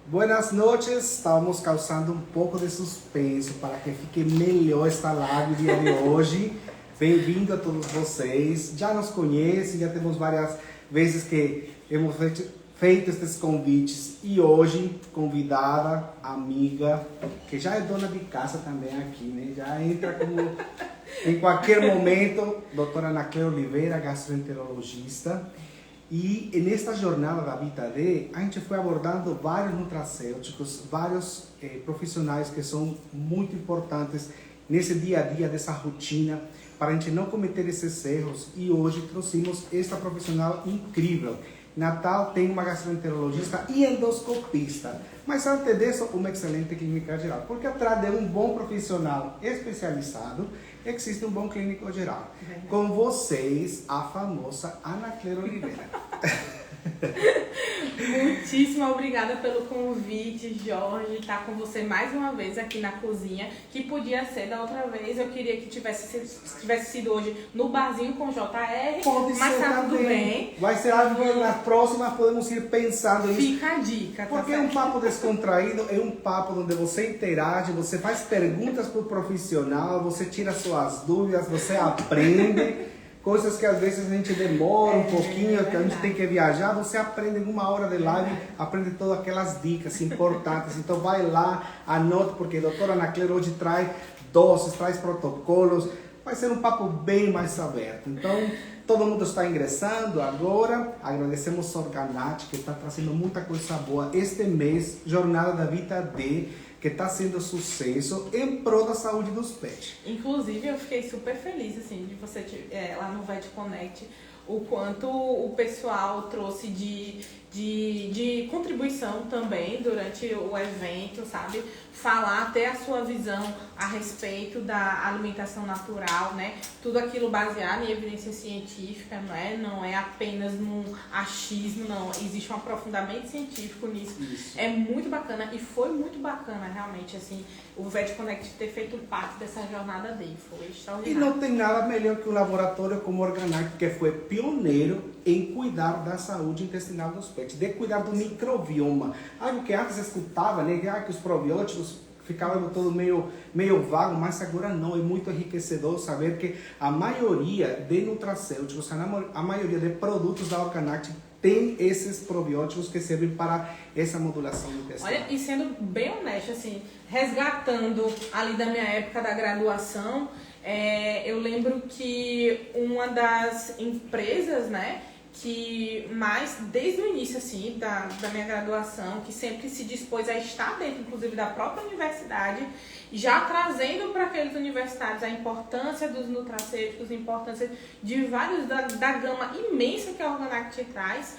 Buenas noches, estamos causando um pouco de suspenso para que fique melhor esta live dia de hoje. Bem-vindo a todos vocês, já nos conhecem, já temos várias vezes que hemos feito estes convites e hoje convidada, amiga, que já é dona de casa também aqui, né? Já entra como em qualquer momento, doutora Anacleia Oliveira, gastroenterologista. E nesta jornada da Vita D, a gente foi abordando vários nutracêuticos, vários profissionais que são muito importantes nesse dia a dia, dessa rotina, para a gente não cometer esses erros. E hoje trouxemos esta profissional incrível. Natal tem uma gastroenterologista e endoscopista, mas antes disso, uma excelente clínica geral, porque atrás de um bom profissional especializado, existe um bom clínico geral. Com vocês, a famosa Anacleia Oliveira. Muitíssimo obrigada pelo convite, Jorge, estar com você mais uma vez aqui na cozinha, que podia ser da outra vez, eu queria que tivesse sido hoje no barzinho com JR, Pode mas ser tá também. tudo bem. Vai ser algo que na próxima podemos ir pensando nisso. Fica a dica, tá Porque é um papo descontraído, é um papo onde você interage, você faz perguntas para o profissional, você tira suas dúvidas, você aprende. Coisas que às vezes a gente demora um pouquinho, que a gente tem que viajar, você aprende em uma hora de live, aprende todas aquelas dicas importantes. Então vai lá, anote, porque a doutora Anacleia hoje traz doces, traz protocolos, vai ser um papo bem mais aberto. Então, todo mundo está ingressando agora, agradecemos a Organat, que está trazendo muita coisa boa este mês, Jornada da Vita D, que está sendo sucesso em prol da saúde dos pets. Inclusive, eu fiquei super feliz, assim, de você lá no Vet Connect, o quanto o pessoal trouxe de contribuição também durante o evento, sabe? Falar, ter a sua visão a respeito da alimentação natural, né? Tudo aquilo baseado em evidência científica, não é apenas num achismo, não. Existe um aprofundamento científico nisso. Isso. É muito bacana e foi muito bacana, realmente, assim, o Vet Connect ter feito parte dessa jornada dele. Foi extraordinário. E não tem nada melhor que um laboratório como o Organac, que foi pioneiro em cuidar da saúde intestinal dos pets, de cuidar do microbioma. Algo que antes escutava, né, que os probióticos ficavam todo meio vago, mas agora não. É muito enriquecedor saber que a maioria de nutracêuticos, a maioria de produtos da Organac tem esses probióticos que servem para essa modulação intestinal. Olha, e sendo bem honesto, assim, resgatando ali da minha época da graduação, eu lembro que uma das empresas, né, que mais, desde o início, assim, da minha graduação, que sempre se dispôs a estar dentro, inclusive, da própria universidade, já trazendo para aqueles universitários a importância dos nutracêuticos, a importância de vários, da gama imensa que a Organact traz.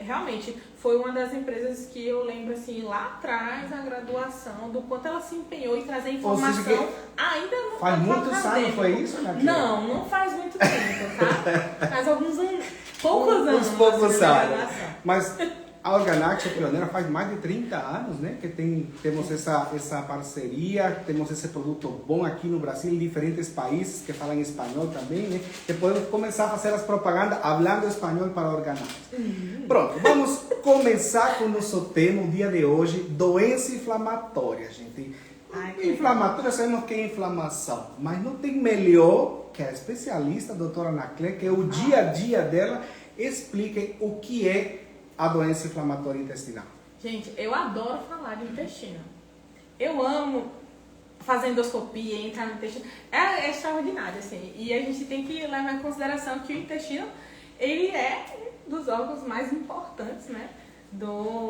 Realmente foi uma das empresas que eu lembro, assim, lá atrás, na graduação, do quanto ela se empenhou em trazer informação. Ainda não faz muitos anos, foi isso, né? Não faz muito tempo, tá? Faz poucos anos. Uns poucos anos. Mas a Organac, a pioneira, faz mais de 30 anos, né? Que temos essa parceria, temos esse produto bom aqui no Brasil, em diferentes países que falam espanhol também, né? Que podemos começar a fazer as propagandas falando espanhol para a Organac. Pronto, vamos começar com o nosso tema, o dia de hoje, doença inflamatória, gente. Inflamatória, sabemos que é inflamação, mas não tem melhor que a especialista, a doutora Anacleia, que é o dia a dia dela, explique o que é a doença inflamatória intestinal. Gente, eu adoro falar de intestino. Eu amo fazer endoscopia, entrar no intestino. É extraordinário, assim. E a gente tem que levar em consideração que o intestino, ele é um dos órgãos mais importantes, né?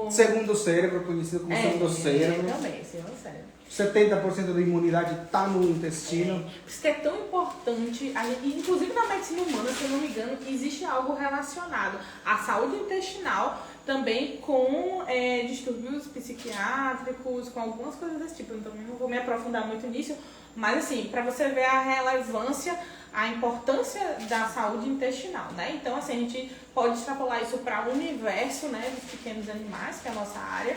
Segundo cérebro, conhecido como segundo cérebro. Também, segundo cérebro. 70% da imunidade está no intestino. Isso que é tão importante, inclusive na medicina humana, se eu não me engano, existe algo relacionado à saúde intestinal também com distúrbios psiquiátricos, com algumas coisas desse tipo. Então eu não vou me aprofundar muito nisso, mas assim, para você ver a relevância, a importância da saúde intestinal, né? Então assim, a gente pode extrapolar isso para o universo, né, dos pequenos animais, que é a nossa área,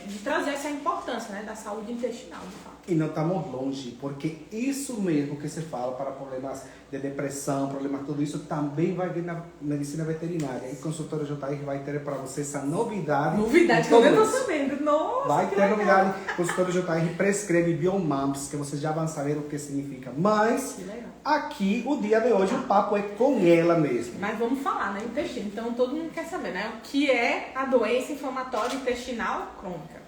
de trazer essa importância, né, da saúde intestinal, de fato. E não estamos longe, porque isso mesmo que você fala para problemas de depressão, problemas tudo isso, também vai vir na medicina veterinária. E o consultório JR vai ter para você essa novidade. Novidade que eu não estou sabendo. Nossa, vai que ter legal. novidade. O consultório JR prescreve biomamps, que vocês já vão saber o que significa. Mas aqui, o dia de hoje, o papo é com ela mesmo. Mas vamos falar, né? Intestino. Então todo mundo quer saber, né? O que é a doença inflamatória intestinal crônica?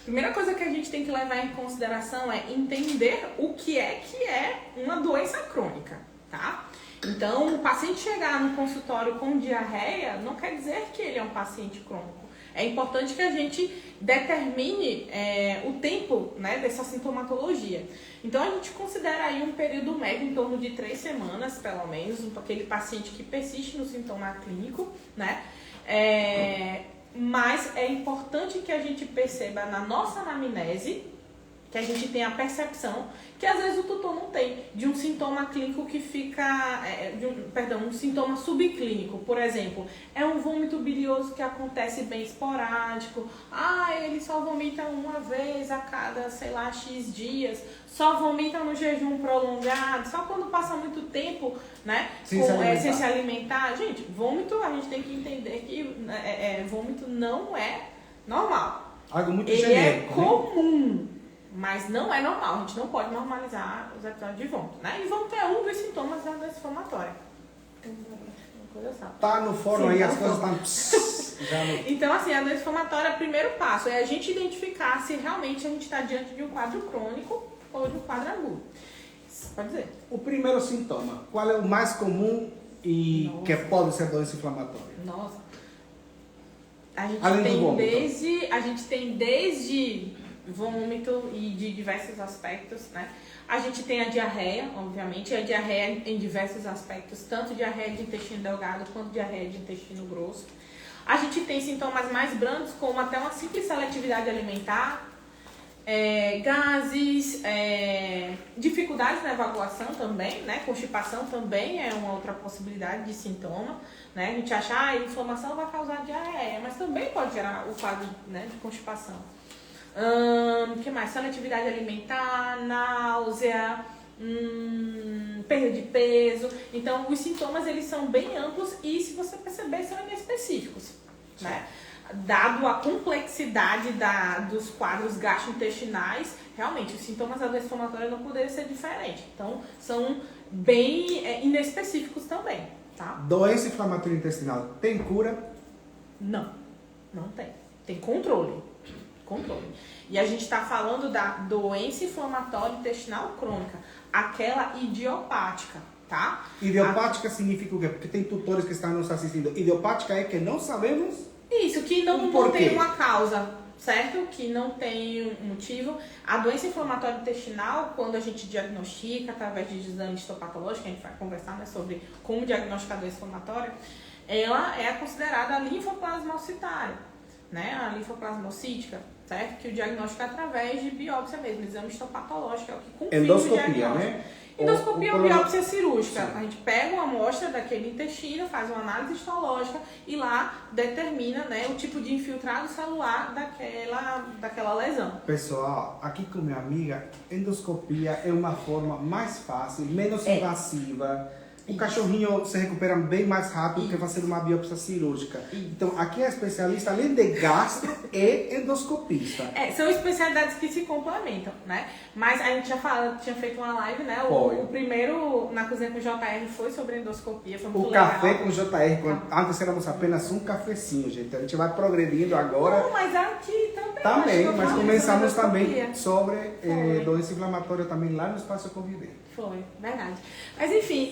Primeira coisa que a gente tem que levar em consideração é entender o que é uma doença crônica, tá? Então, o paciente chegar no consultório com diarreia não quer dizer que ele é um paciente crônico. É importante que a gente determine o tempo, né, dessa sintomatologia. Então, a gente considera aí um período médio em torno de 3 semanas, pelo menos, para aquele paciente que persiste no sintoma clínico, né? Mas é importante que a gente perceba na nossa anamnese, que a gente tenha a percepção que às vezes o tutor não tem, de um sintoma clínico que fica, um sintoma subclínico. Por exemplo, é um vômito bilioso que acontece bem esporádico, ele só vomita uma vez a cada, sei lá, X dias, só vomita no jejum prolongado, só quando passa muito tempo, né, sem se alimentar. Gente, vômito, a gente tem que entender que vômito não é normal. Algo muito Ele genérico, é comum. Mas não é normal, a gente não pode normalizar os episódios de vômito, né? E vômito é um dos sintomas da doença inflamatória. Tá no forno aí, as coisas estão... Então, assim, a doença inflamatória, o primeiro passo é a gente identificar se realmente a gente está diante de um quadro crônico ou de um quadro agudo. Pode dizer. O primeiro sintoma, qual é o mais comum e que pode ser doença inflamatória? Nossa. A gente tem desde vômito e de diversos aspectos, né? A gente tem a diarreia, obviamente, a diarreia em diversos aspectos, tanto diarreia de intestino delgado quanto diarreia de intestino grosso. A gente tem sintomas mais brandos, como até uma simples seletividade alimentar, gases, dificuldades na evacuação também, né? Constipação também é uma outra possibilidade de sintoma, né? A gente acha que a inflamação vai causar diarreia, mas também pode gerar o quadro, né, de constipação. Que mais? Seletividade alimentar, náusea, perda de peso. Então, os sintomas eles são bem amplos e, se você perceber, são inespecíficos, né? Dado a complexidade dos quadros gastrointestinais, realmente, os sintomas da doença inflamatória não poderiam ser diferentes. Então, são bem inespecíficos também, tá? Doença inflamatória intestinal tem cura? Não tem. Tem controle. E a gente está falando da doença inflamatória intestinal crônica, aquela idiopática, tá? Idiopática significa o quê? Porque tem tutores que estão nos assistindo. Idiopática é que não sabemos... Isso, que não tem uma causa, certo? Que não tem um motivo. A doença inflamatória intestinal, quando a gente diagnostica através de exame histopatológico, a gente vai conversar, né, sobre como diagnosticar a doença inflamatória, ela é considerada linfoplasmocitária, né? A linfoplasmocítica, certo? Que o diagnóstico é através de biópsia mesmo, exame histopatológico, é o que confirma endoscopia, o diagnóstico. Né? Endoscopia ou biópsia cirúrgica. Sim. A gente pega uma amostra daquele intestino, faz uma análise histológica e lá determina, né, o tipo de infiltrado celular daquela lesão. Pessoal, aqui com minha amiga, endoscopia é uma forma mais fácil, menos invasiva. O cachorrinho se recupera bem mais rápido que fazer uma biópsia cirúrgica. Então, aqui a especialista, além de gastro, é endoscopista. São especialidades que se complementam, né? Mas a gente tinha feito uma live, né? O primeiro na Cozinha com JR foi sobre endoscopia, foi muito legal. Café com JR, antes éramos apenas um cafezinho, gente. A gente vai progredindo agora. Não, mas aqui também, mas começamos também sobre doença inflamatória também lá no Espaço Conviver. Foi, verdade. Mas enfim,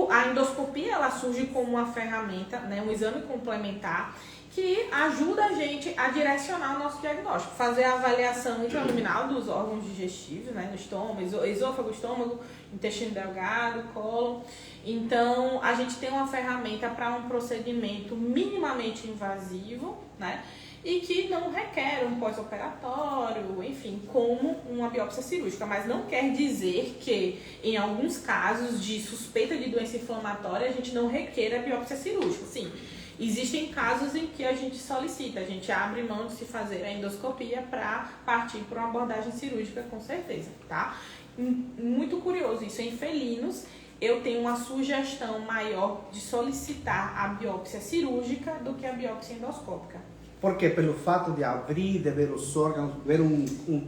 a endoscopia ela surge como uma ferramenta, né, um exame complementar que ajuda a gente a direcionar o nosso diagnóstico, fazer a avaliação intraluminal dos órgãos digestivos, né, no estômago, esôfago, estômago, intestino delgado, cólon. Então, a gente tem uma ferramenta para um procedimento minimamente invasivo, né, e que não requer um pós-operatório, enfim, como uma biópsia cirúrgica. Mas não quer dizer que, em alguns casos de suspeita de doença inflamatória, a gente não requer a biópsia cirúrgica. Sim, existem casos em que a gente solicita, a gente abre mão de se fazer a endoscopia para partir para uma abordagem cirúrgica, com certeza, tá? Muito curioso, isso em felinos, eu tenho uma sugestão maior de solicitar a biópsia cirúrgica do que a biópsia endoscópica. Porque pelo fato de abrir, de ver os órgãos, ver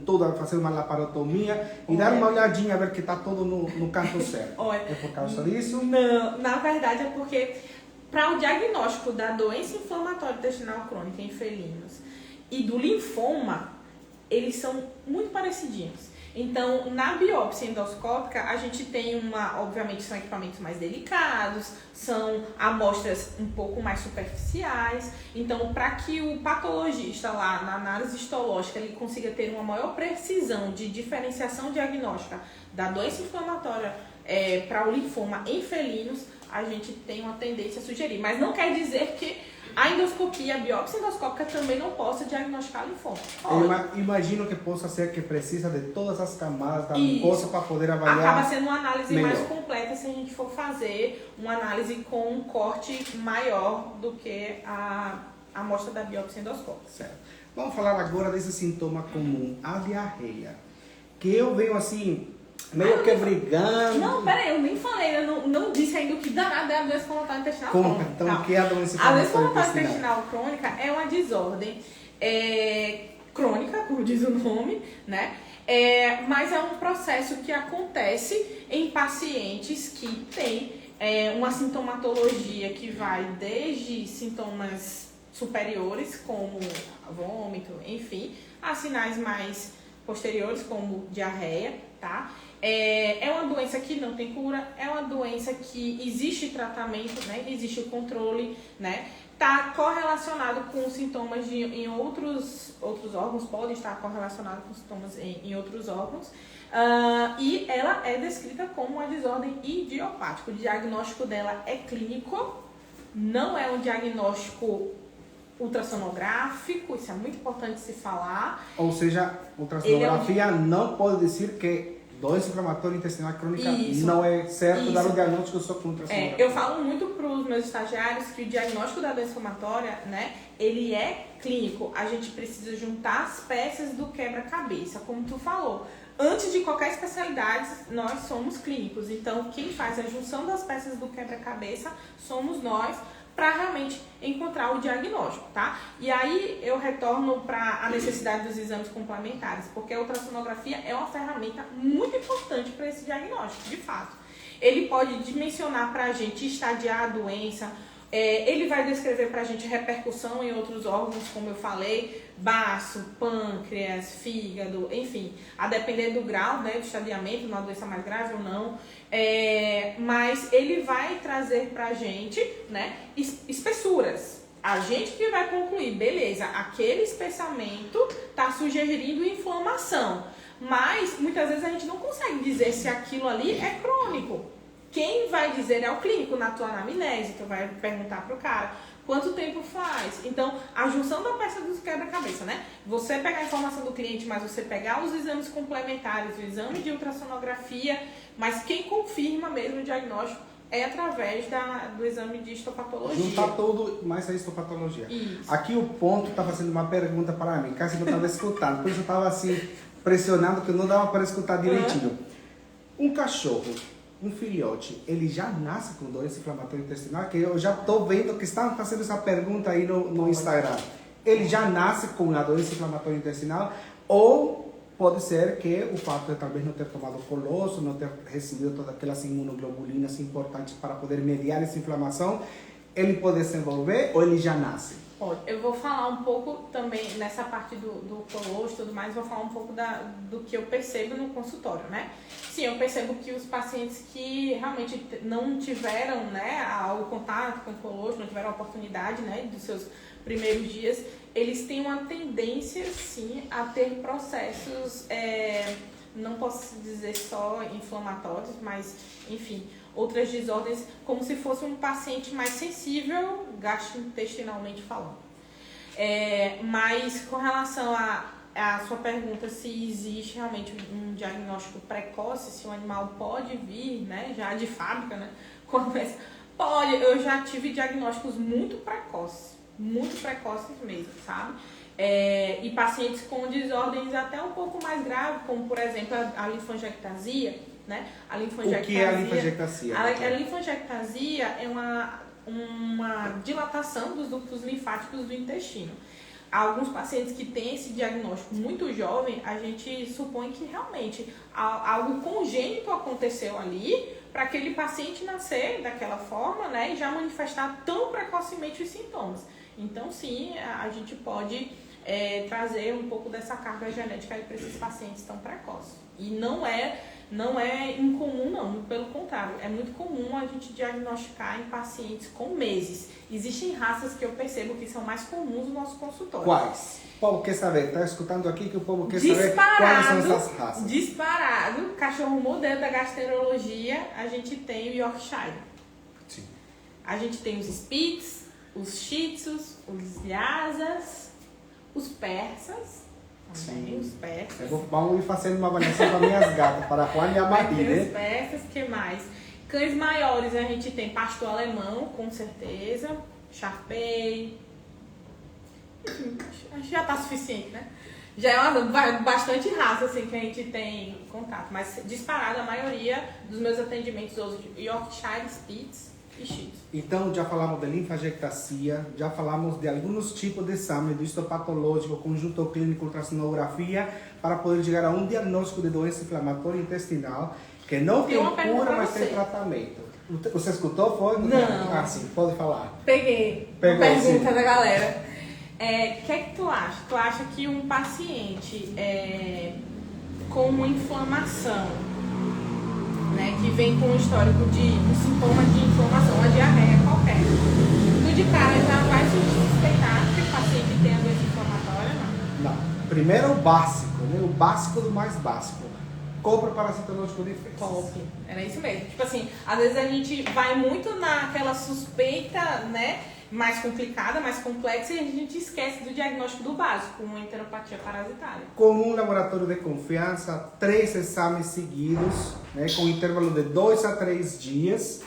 todo, fazer uma laparotomia e dar uma olhadinha, ver que está tudo no canto certo. É por causa disso? Não, na verdade é porque para o diagnóstico da doença inflamatória intestinal crônica em felinos e do linfoma, eles são muito parecidinhos. Então, na biópsia endoscópica, a gente tem obviamente são equipamentos mais delicados, são amostras um pouco mais superficiais. Então, para que o patologista lá na análise histológica ele consiga ter uma maior precisão de diferenciação diagnóstica da doença inflamatória para o linfoma em felinos, a gente tem uma tendência a sugerir. Mas não quer dizer que a endoscopia, a biópsia endoscópica também não possa diagnosticar linfoma. Eu imagino que possa ser que precisa de todas as camadas da mucosa para poder avaliar. Acaba sendo uma análise melhor. mais completa se a gente for fazer uma análise com um corte maior do que a amostra da biópsia endoscópica. Certo. Vamos falar agora desse sintoma comum, a diarreia. Que eu venho assim, meio que brigando. Não, peraí, eu nem falei, eu não disse ainda o que danado é a doença inflamatória intestinal crônica. Então, o que é a doença A doença inflamatória inflamatória intestinal crônica é uma desordem crônica, como diz o nome, né? Mas é um processo que acontece em pacientes que têm uma sintomatologia que vai desde sintomas superiores, como vômito, enfim, a sinais mais posteriores, como diarreia, tá? É uma doença que não tem cura, é uma doença que existe tratamento, né? Existe o controle, né? Está correlacionado com sintomas em outros órgãos, pode estar correlacionado com sintomas em outros órgãos. E ela é descrita como uma desordem idiopática. O diagnóstico dela é clínico, não é um diagnóstico ultrassonográfico, isso é muito importante se falar. Ou seja, ultrassonografia não pode dizer que doença inflamatória intestinal crônica não é certo dar o diagnóstico só com ultrassonografia. Eu falo muito para os meus estagiários que o diagnóstico da doença inflamatória, né, ele é clínico. A gente precisa juntar as peças do quebra-cabeça, como tu falou. Antes de qualquer especialidade, nós somos clínicos. Então, quem faz a junção das peças do quebra-cabeça somos nós, para realmente encontrar o diagnóstico, tá? E aí eu retorno para a necessidade dos exames complementares, porque a ultrassonografia é uma ferramenta muito importante para esse diagnóstico, de fato. Ele pode dimensionar para a gente, estadiar a doença, ele vai descrever para a gente repercussão em outros órgãos, como eu falei, baço, pâncreas, fígado, enfim, a depender do grau, né, do estadiamento, uma doença mais grave ou não. Mas ele vai trazer pra gente, né, espessuras. A gente que vai concluir, beleza, aquele espessamento está sugerindo inflamação. Mas muitas vezes a gente não consegue dizer se aquilo ali é crônico. Quem vai dizer é o clínico na tua anamnese, tu vai perguntar pro cara quanto tempo faz. Então, a junção da peça dos quebra-cabeça, né? Você pegar a informação do cliente, mas você pegar os exames complementares, o exame de ultrassonografia, mas quem confirma mesmo o diagnóstico é através do exame de histopatologia. Juntar tudo, mais a histopatologia. Isso. Aqui o ponto está fazendo uma pergunta para mim, caso eu não estava escutando, por isso eu estava assim, pressionando que não dava para escutar direitinho. Um cachorro, um filhote, ele já nasce com doença inflamatória intestinal? Que eu já estou vendo que estão fazendo essa pergunta aí no Instagram. Ele já nasce com a doença inflamatória intestinal? Ou pode ser que o fato de talvez não ter tomado colosso, não ter recebido todas aquelas imunoglobulinas importantes para poder mediar essa inflamação, ele pode desenvolver ou ele já nasce? Pode. Eu vou falar um pouco também nessa parte do colosso e tudo mais, vou falar um pouco do que eu percebo no consultório, né? Sim, eu percebo que os pacientes que realmente não tiveram, né, o contato com o colosso, não tiveram a oportunidade, né, dos seus primeiros dias, eles têm uma tendência, sim, a ter processos, não posso dizer só inflamatórios, mas, enfim, outras desordens, como se fosse um paciente mais sensível, gastrointestinalmente falando. Mas com relação a sua pergunta, se existe realmente um diagnóstico precoce, se o animal pode vir, né, já de fábrica, né, com a doença, Pode, eu já tive diagnósticos muito precoces mesmo, sabe? E pacientes com desordens até um pouco mais graves, como por exemplo a linfangiectasia, né? A linfangiectasia, o que é a linfangiectasia? A linfangiectasia é uma dilatação dos ductos linfáticos do intestino. Alguns pacientes que têm esse diagnóstico muito jovem, a gente supõe que realmente algo congênito aconteceu ali para aquele paciente nascer daquela forma, né, e já manifestar tão precocemente os sintomas. Então, sim, a gente pode trazer um pouco dessa carga genética para esses pacientes tão precoces. E não é incomum, não. Pelo contrário, é muito comum a gente diagnosticar em pacientes com meses. Existem raças que eu percebo que são mais comuns no nosso consultório. Quais? O povo quer saber. Está escutando aqui que o povo quer saber quais são essas raças. Disparado. Cachorro modelo da gastroenterologia, a gente tem o Yorkshire. Sim. A gente tem os Spitz, os Shih Tzus, os Lhasas, os Persas. Também, os persas. Vamos ir fazendo uma avaliação com as minhas gatas, para Juan e a Maria. Os persas, o que mais? Cães maiores a gente tem pastor alemão, com certeza. Shar-Pei. Acho que já tá suficiente, né? Já é bastante raça assim, que a gente tem contato. Mas disparado, a maioria dos meus atendimentos hoje de Yorkshire, Spitz e Shih Tzu. Então, já falamos de linfangiectasia, já falamos de alguns tipos de exame, do histopatológico, conjunto clínico, ultrassonografia, para poder chegar a um diagnóstico de doença inflamatória intestinal, que não tem cura, mas tem tratamento. Você escutou? Foi? Não. Ah, sim, pode falar. Pegou pergunta da galera. O que é que tu acha? Tu acha que um paciente com uma inflamação, né, que vem com um histórico de um sintoma de inflamação, uma diarreia qualquer, tu de cara já vai suspeitar que o paciente tem a doença inflamatória? Não. Primeiro o básico, né? O básico do mais básico. Cobra parasitológico de fezes. Top. Era isso mesmo. Tipo assim, às vezes a gente vai muito naquela suspeita, né, mais complicada, mais complexa, e a gente esquece do diagnóstico do básico, uma enteropatia parasitária. Com um laboratório de confiança, 3 exames seguidos, né, com intervalo de 2 a 3 dias,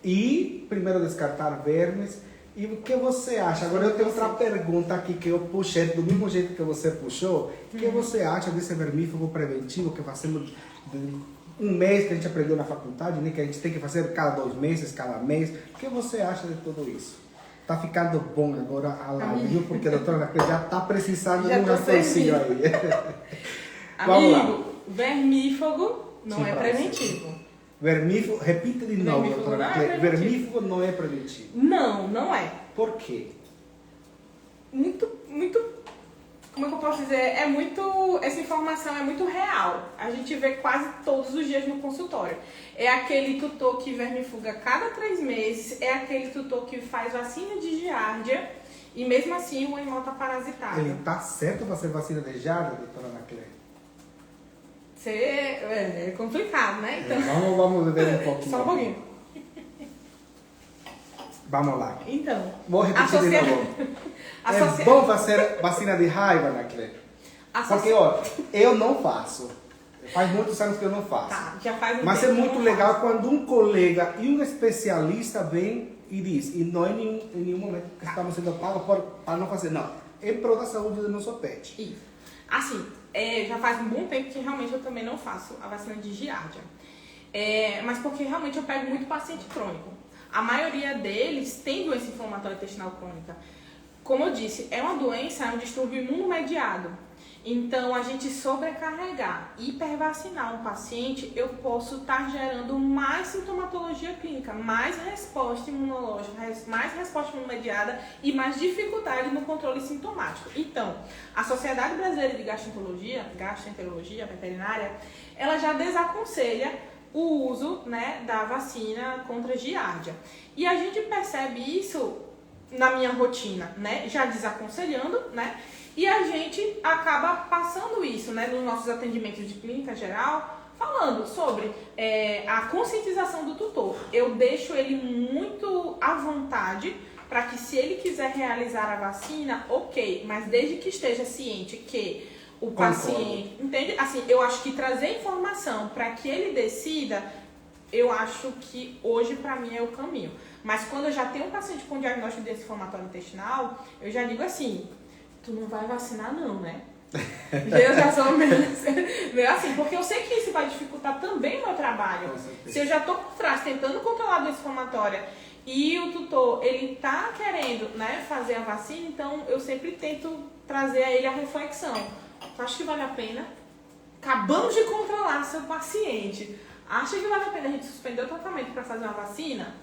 e primeiro descartar vermes. E o que você acha? Agora eu tenho outra pergunta aqui que eu puxei do mesmo jeito que você puxou. O que você acha desse vermífugo preventivo que fazemos um mês que a gente aprendeu na faculdade, né, que a gente tem que fazer cada 2 meses, cada mês? O que você acha de tudo isso? Tá ficando bom agora a live, viu? Porque a doutora Anacleia já tá precisando de um raciocínio aí. Amigo, vermífugo não é preventivo. Vermífugo, repita de novo, doutora Anacleia. Vermífugo não é preventivo. Não é. Por quê? Muito, como é que eu posso dizer? Essa informação é muito real. A gente vê quase todos os dias no consultório. É aquele tutor que vermifuga cada 3 meses, é aquele tutor que faz vacina de giardia e mesmo assim o animal está parasitado. Ele tá certo fazer vacina de giardia, doutora Anacleia? É complicado, né? Então, vamos ver um pouquinho. Só um pouquinho. Vamos lá. Então, vou repetir de novo. É bom fazer vacina de raiva, Anacleia? Porque, ó, eu não faço. Faz muitos anos que eu não faço. Tá, já faz um Mas tempo é muito legal quando um colega e um especialista vem e diz, e não em nenhum momento que estamos sendo pagos para não fazer, não. Em prol da saúde do nosso pet. Isso. Assim, já faz um bom tempo que realmente eu também não faço a vacina de giardia. Mas porque realmente eu pego muito paciente crônico. A maioria deles tem doença inflamatória intestinal crônica. Como eu disse, é uma doença, é um distúrbio imunomediado. Então, a gente sobrecarregar, hipervacinar um paciente, eu posso estar gerando mais sintomatologia clínica, mais resposta imunológica, mais resposta imunomediada e mais dificuldade no controle sintomático. Então, a Sociedade Brasileira de Gastroenterologia Veterinária, ela já desaconselha o uso, né, da vacina contra giardia. E a gente percebe isso na minha rotina, né, já desaconselhando, né, e a gente acaba passando isso, né, nos nossos atendimentos de clínica geral, falando sobre a conscientização do tutor. Eu deixo ele muito à vontade para que, se ele quiser realizar a vacina, ok, mas desde que esteja ciente que o paciente, entende? Assim, eu acho que trazer informação para que ele decida, eu acho que hoje para mim é o caminho. Mas quando eu já tenho um paciente com diagnóstico de doença inflamatória intestinal, eu já digo assim, tu não vai vacinar não, né? Eu já sou meio assim, porque eu sei que isso vai dificultar também o meu trabalho. Se eu já tô por trás tentando controlar a doença inflamatória e o tutor, ele tá querendo, né, fazer a vacina, então eu sempre tento trazer a ele a reflexão. Tu acha que vale a pena? Acabamos de controlar seu paciente. Acha que vale a pena a gente suspender o tratamento para fazer uma vacina?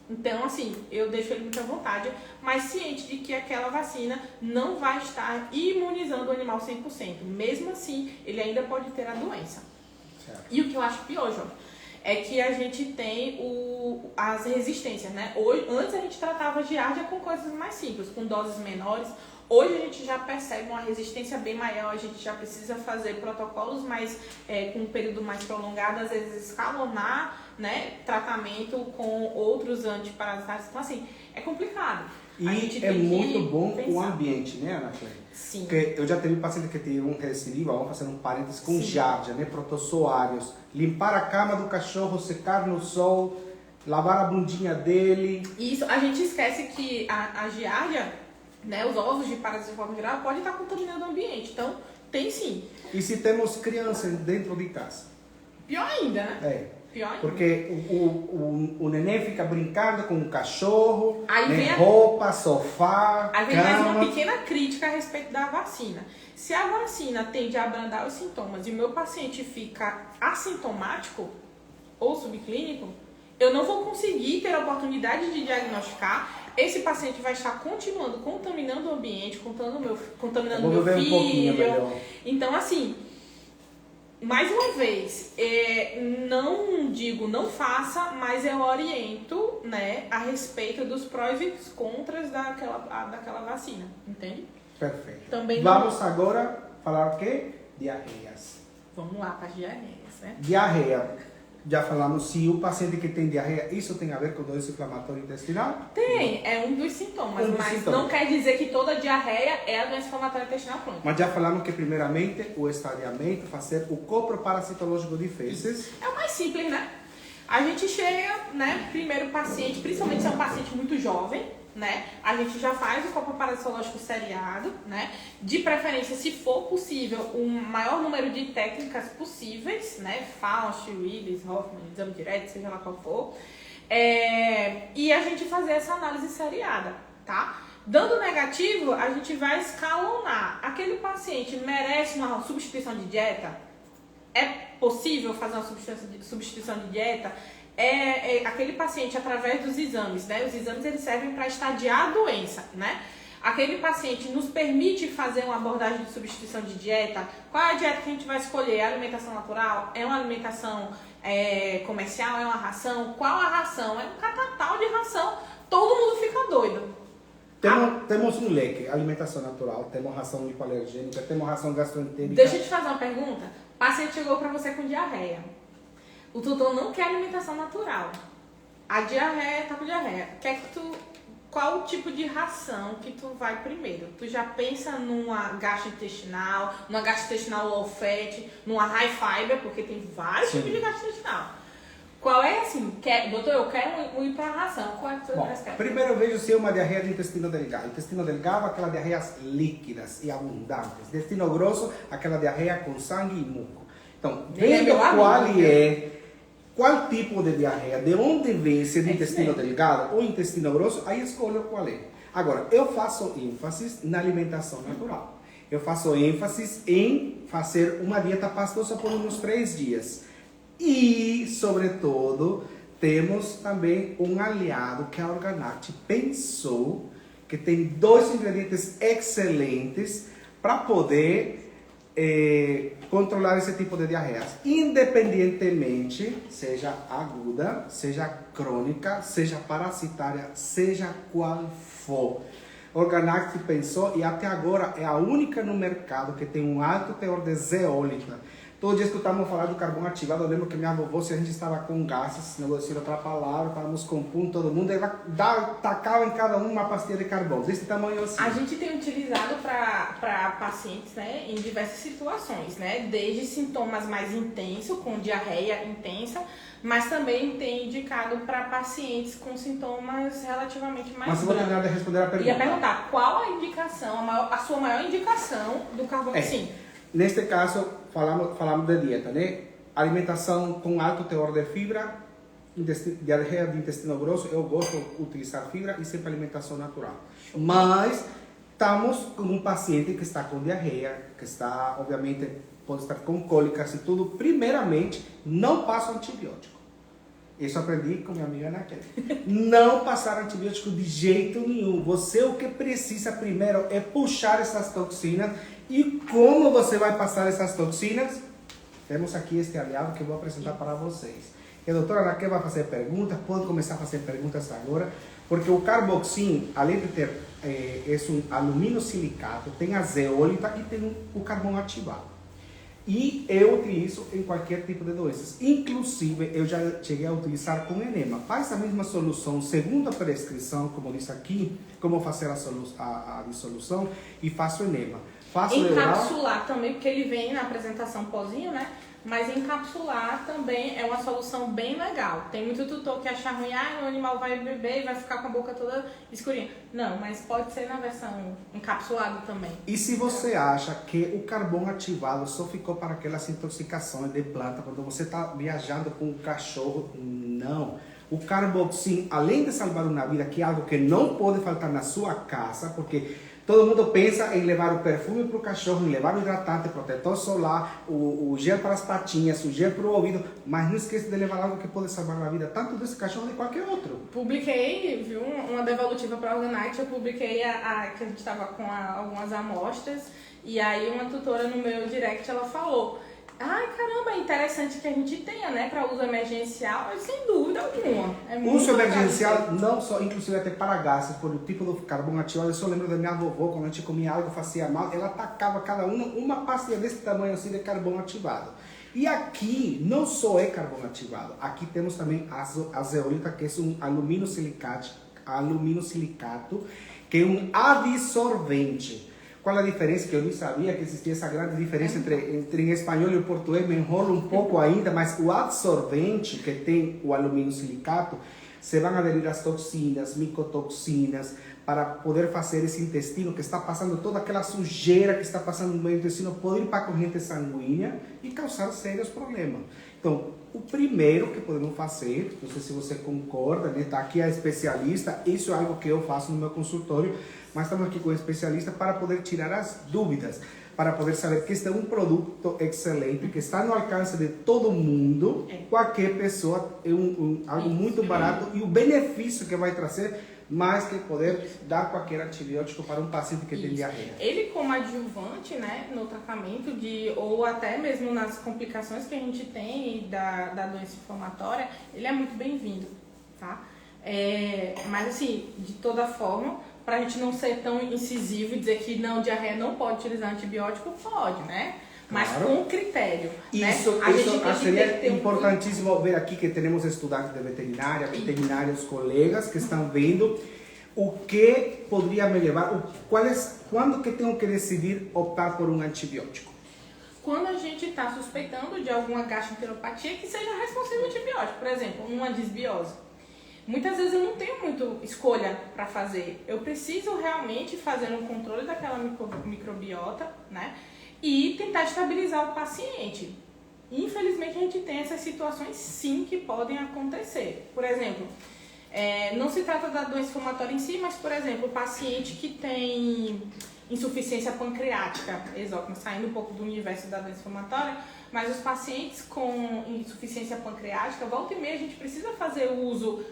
Então, assim, eu deixo ele muito à vontade, mas ciente de que aquela vacina não vai estar imunizando o animal 100%. Mesmo assim, ele ainda pode ter a doença. Certo. E o que eu acho pior, João, é que a gente tem as resistências, né? Hoje, antes a gente tratava giardia com coisas mais simples, com doses menores. Hoje a gente já percebe uma resistência bem maior, a gente já precisa fazer protocolos mais, com um período mais prolongado, às vezes escalonar, né, tratamento com outros antiparasitários. Então, assim, é complicado. E é muito bom pensar. O ambiente, né, Ana Cleia? Sim. Porque eu já tive paciente que teve um recidiva, vamos fazer um parênteses, com giardia, né, protozoários. Limpar a cama do cachorro, secar no sol, lavar a bundinha dele. Isso, a gente esquece que a giardia, né, os ovos de parasitas de forma geral, podem estar contaminando o ambiente. Então, tem sim. E se temos crianças dentro de casa? Pior ainda, né? É. Pior ainda. Porque o neném fica brincando com o cachorro, aí vem roupa, sofá, aí vem cama. mais uma pequena crítica a respeito da vacina. Se a vacina tende a abrandar os sintomas e o meu paciente fica assintomático ou subclínico, eu não vou conseguir ter a oportunidade de diagnosticar. Esse paciente vai estar continuando contaminando o ambiente, contaminando meu filho. Então, assim, mais uma vez, não digo não faça, mas eu oriento, né, a respeito dos prós e contras daquela vacina, entende? Perfeito. Também vamos agora falar o quê? Diarreias. Vamos lá para as diarreias, né? Diarreia. Já falamos se o paciente que tem diarreia, isso tem a ver com doença inflamatória intestinal? Tem, é um dos sintomas, mas não quer dizer que toda diarreia é a doença inflamatória intestinal crônica. Mas já falamos que primeiramente o estadiamento, fazer o coproparasitológico de fezes. É o mais simples, né? A gente chega, né, primeiro paciente, principalmente se é um paciente muito jovem, né? A gente já faz o coproparasitológico seriado, né? De preferência, se for possível, o maior número de técnicas possíveis, né? Faust, Willis, Hoffman, exame direto, seja lá qual for. E a gente fazer essa análise seriada, tá? Dando negativo, a gente vai escalonar. Aquele paciente merece uma substituição de dieta? É possível fazer uma substituição de dieta? Aquele paciente, através dos exames, né? Os exames eles servem para estadiar a doença, né? Aquele paciente nos permite fazer uma abordagem de substituição de dieta. Qual é a dieta que a gente vai escolher? É a alimentação natural? É uma alimentação comercial? É uma ração? Qual a ração? É um catatal de ração. Todo mundo fica doido. Temos um leque, alimentação natural, temos ração hipoalergênica, temos ração gastroentérica. Deixa eu te fazer uma pergunta. O paciente chegou para você com diarreia. O tutor não quer alimentação natural. A diarreia tá com diarreia. Qual o tipo de ração que tu vai primeiro? Tu já pensa numa gastrointestinal, low fat, numa high fiber, porque tem vários tipos de gastrointestinal. Qual é assim? Doutor, eu quero ir para a ração. Qual é que tu quer? Primeiro eu vejo se é uma diarreia de intestino delgado. Intestino delgado, aquelas diarreias líquidas e abundantes. Intestino grosso, aquela diarreia com sangue e muco. Então, vendo qual tipo de diarreia, de onde vem, se é de intestino delgado ou intestino grosso, aí escolho qual é. Agora, eu faço ênfase na alimentação natural. Eu faço ênfase em fazer uma dieta pastosa por uns 3 dias. E, sobretudo, temos também um aliado que a Organact pensou, que tem 2 ingredientes excelentes para poder controlar esse tipo de diarreias, independentemente, seja aguda, seja crônica, seja parasitária, seja qual for. Organact pensou e até agora é a única no mercado que tem um alto teor de zeólita Todo dia escutávamos falar do carbono ativado. Eu lembro que minha vovó, se a gente estava com gases, não vou dizer outra palavra, estávamos com punho, todo mundo, ela tacava em cada um uma pastilha de carbono, desse tamanho assim. A gente tem utilizado para pacientes, né, em diversas situações, né, desde sintomas mais intensos, com diarreia intensa, mas também tem indicado para pacientes com sintomas relativamente mais Mas eu vou tentar responder a pergunta. Ia perguntar, qual a indicação, a sua maior indicação do carboxim? Neste caso, falamos de dieta, né? Alimentação com alto teor de fibra, diarreia de intestino grosso, eu gosto de utilizar fibra e sempre alimentação natural. Mas estamos com um paciente que está com diarreia, que está, obviamente, pode estar com cólicas e tudo. Primeiramente, não passa antibiótico. Isso aprendi com minha amiga Ana Kelly. Não passar antibiótico de jeito nenhum. Você o que precisa primeiro é puxar essas toxinas. E como você vai passar essas toxinas? Temos aqui este aliado que eu vou apresentar para vocês. E a doutora Raquel vai fazer perguntas, pode começar a fazer perguntas agora, porque o carboxim, além de ter um alumínio silicato, tem a zeólita e tem o carbono ativado. E eu utilizo em qualquer tipo de doenças. Inclusive, eu já cheguei a utilizar com enema. Faz a mesma solução, segundo a prescrição, como diz aqui, como fazer a dissolução, e faço enema. Faço encapsular também, porque ele vem na apresentação pozinho, né? Mas encapsular também é uma solução bem legal. Tem muito tutor que acha ruim, o animal vai beber e vai ficar com a boca toda escurinha. Não, mas pode ser na versão encapsulada também. E se você acha que o carbono ativado só ficou para aquelas intoxicações de planta, quando você está viajando com um cachorro, não. O carboxim, além de salvar uma vida, que é algo que não pode faltar na sua casa, porque todo mundo pensa em levar o perfume para o cachorro, em levar o hidratante, protetor solar, o gel para as patinhas, o gel para o ouvido, mas não esqueça de levar algo que pode salvar a vida tanto desse cachorro de qualquer outro. Publiquei, viu, uma devolutiva para a Organite, eu publiquei que a gente estava com algumas amostras, e aí uma tutora no meu direct, ela falou: ai, caramba, é interessante que a gente tenha, né, para uso emergencial, mas sem dúvida alguma. Uso emergencial, não só, inclusive até para gases, por o tipo do carbono ativado. Eu só lembro da minha vovó, quando a gente comia algo, fazia mal, ela tacava cada uma pastilha desse tamanho assim de carbono ativado. E aqui, não só é carbono ativado, aqui temos também a zeolita, que é um alumínio silicato, que é um adsorvente. Qual a diferença? Que eu não sabia que existia essa grande diferença entre em espanhol e o português, me enrolo um pouco ainda, mas o adsorvente, que tem o alumínio silicato, se vão aderir as toxinas, micotoxinas, para poder fazer esse intestino que está passando toda aquela sujeira que está passando no meio do intestino, pode ir para a corrente sanguínea e causar sérios problemas. Então, o primeiro que podemos fazer, não sei se você concorda, né? Tá aqui a especialista, isso é algo que eu faço no meu consultório, mas estamos aqui com o especialista para poder tirar as dúvidas, para poder saber que este é um produto excelente, que está no alcance de todo mundo, qualquer pessoa, é algo muito barato, e o benefício que vai trazer, mais que poder dar qualquer antibiótico para um paciente que tem diarreia. Ele como adjuvante, né, no tratamento ou até mesmo nas complicações que a gente tem da doença inflamatória, ele é muito bem-vindo, tá? Mas assim, de toda forma, para a gente não ser tão incisivo e dizer que não, diarreia não pode utilizar antibiótico, pode, né? Mas claro, com critério. Isso, né? isso seria importantíssimo ver aqui que temos estudantes de veterinária, veterinários, colegas que estão vendo o que poderia me levar, quando que tenho que decidir optar por um antibiótico. Quando a gente está suspeitando de alguma gastroenteropatia que seja responsiva ao antibiótico, por exemplo, uma disbiose. Muitas vezes eu não tenho muito escolha para fazer. Eu preciso realmente fazer um controle daquela microbiota, né? E tentar estabilizar o paciente. Infelizmente, a gente tem essas situações, sim, que podem acontecer. Por exemplo, não se trata da doença inflamatória em si, mas, por exemplo, o paciente que tem insuficiência pancreática exócrina, saindo um pouco do universo da doença inflamatória, mas os pacientes com insuficiência pancreática, volta e meia, a gente precisa fazer uso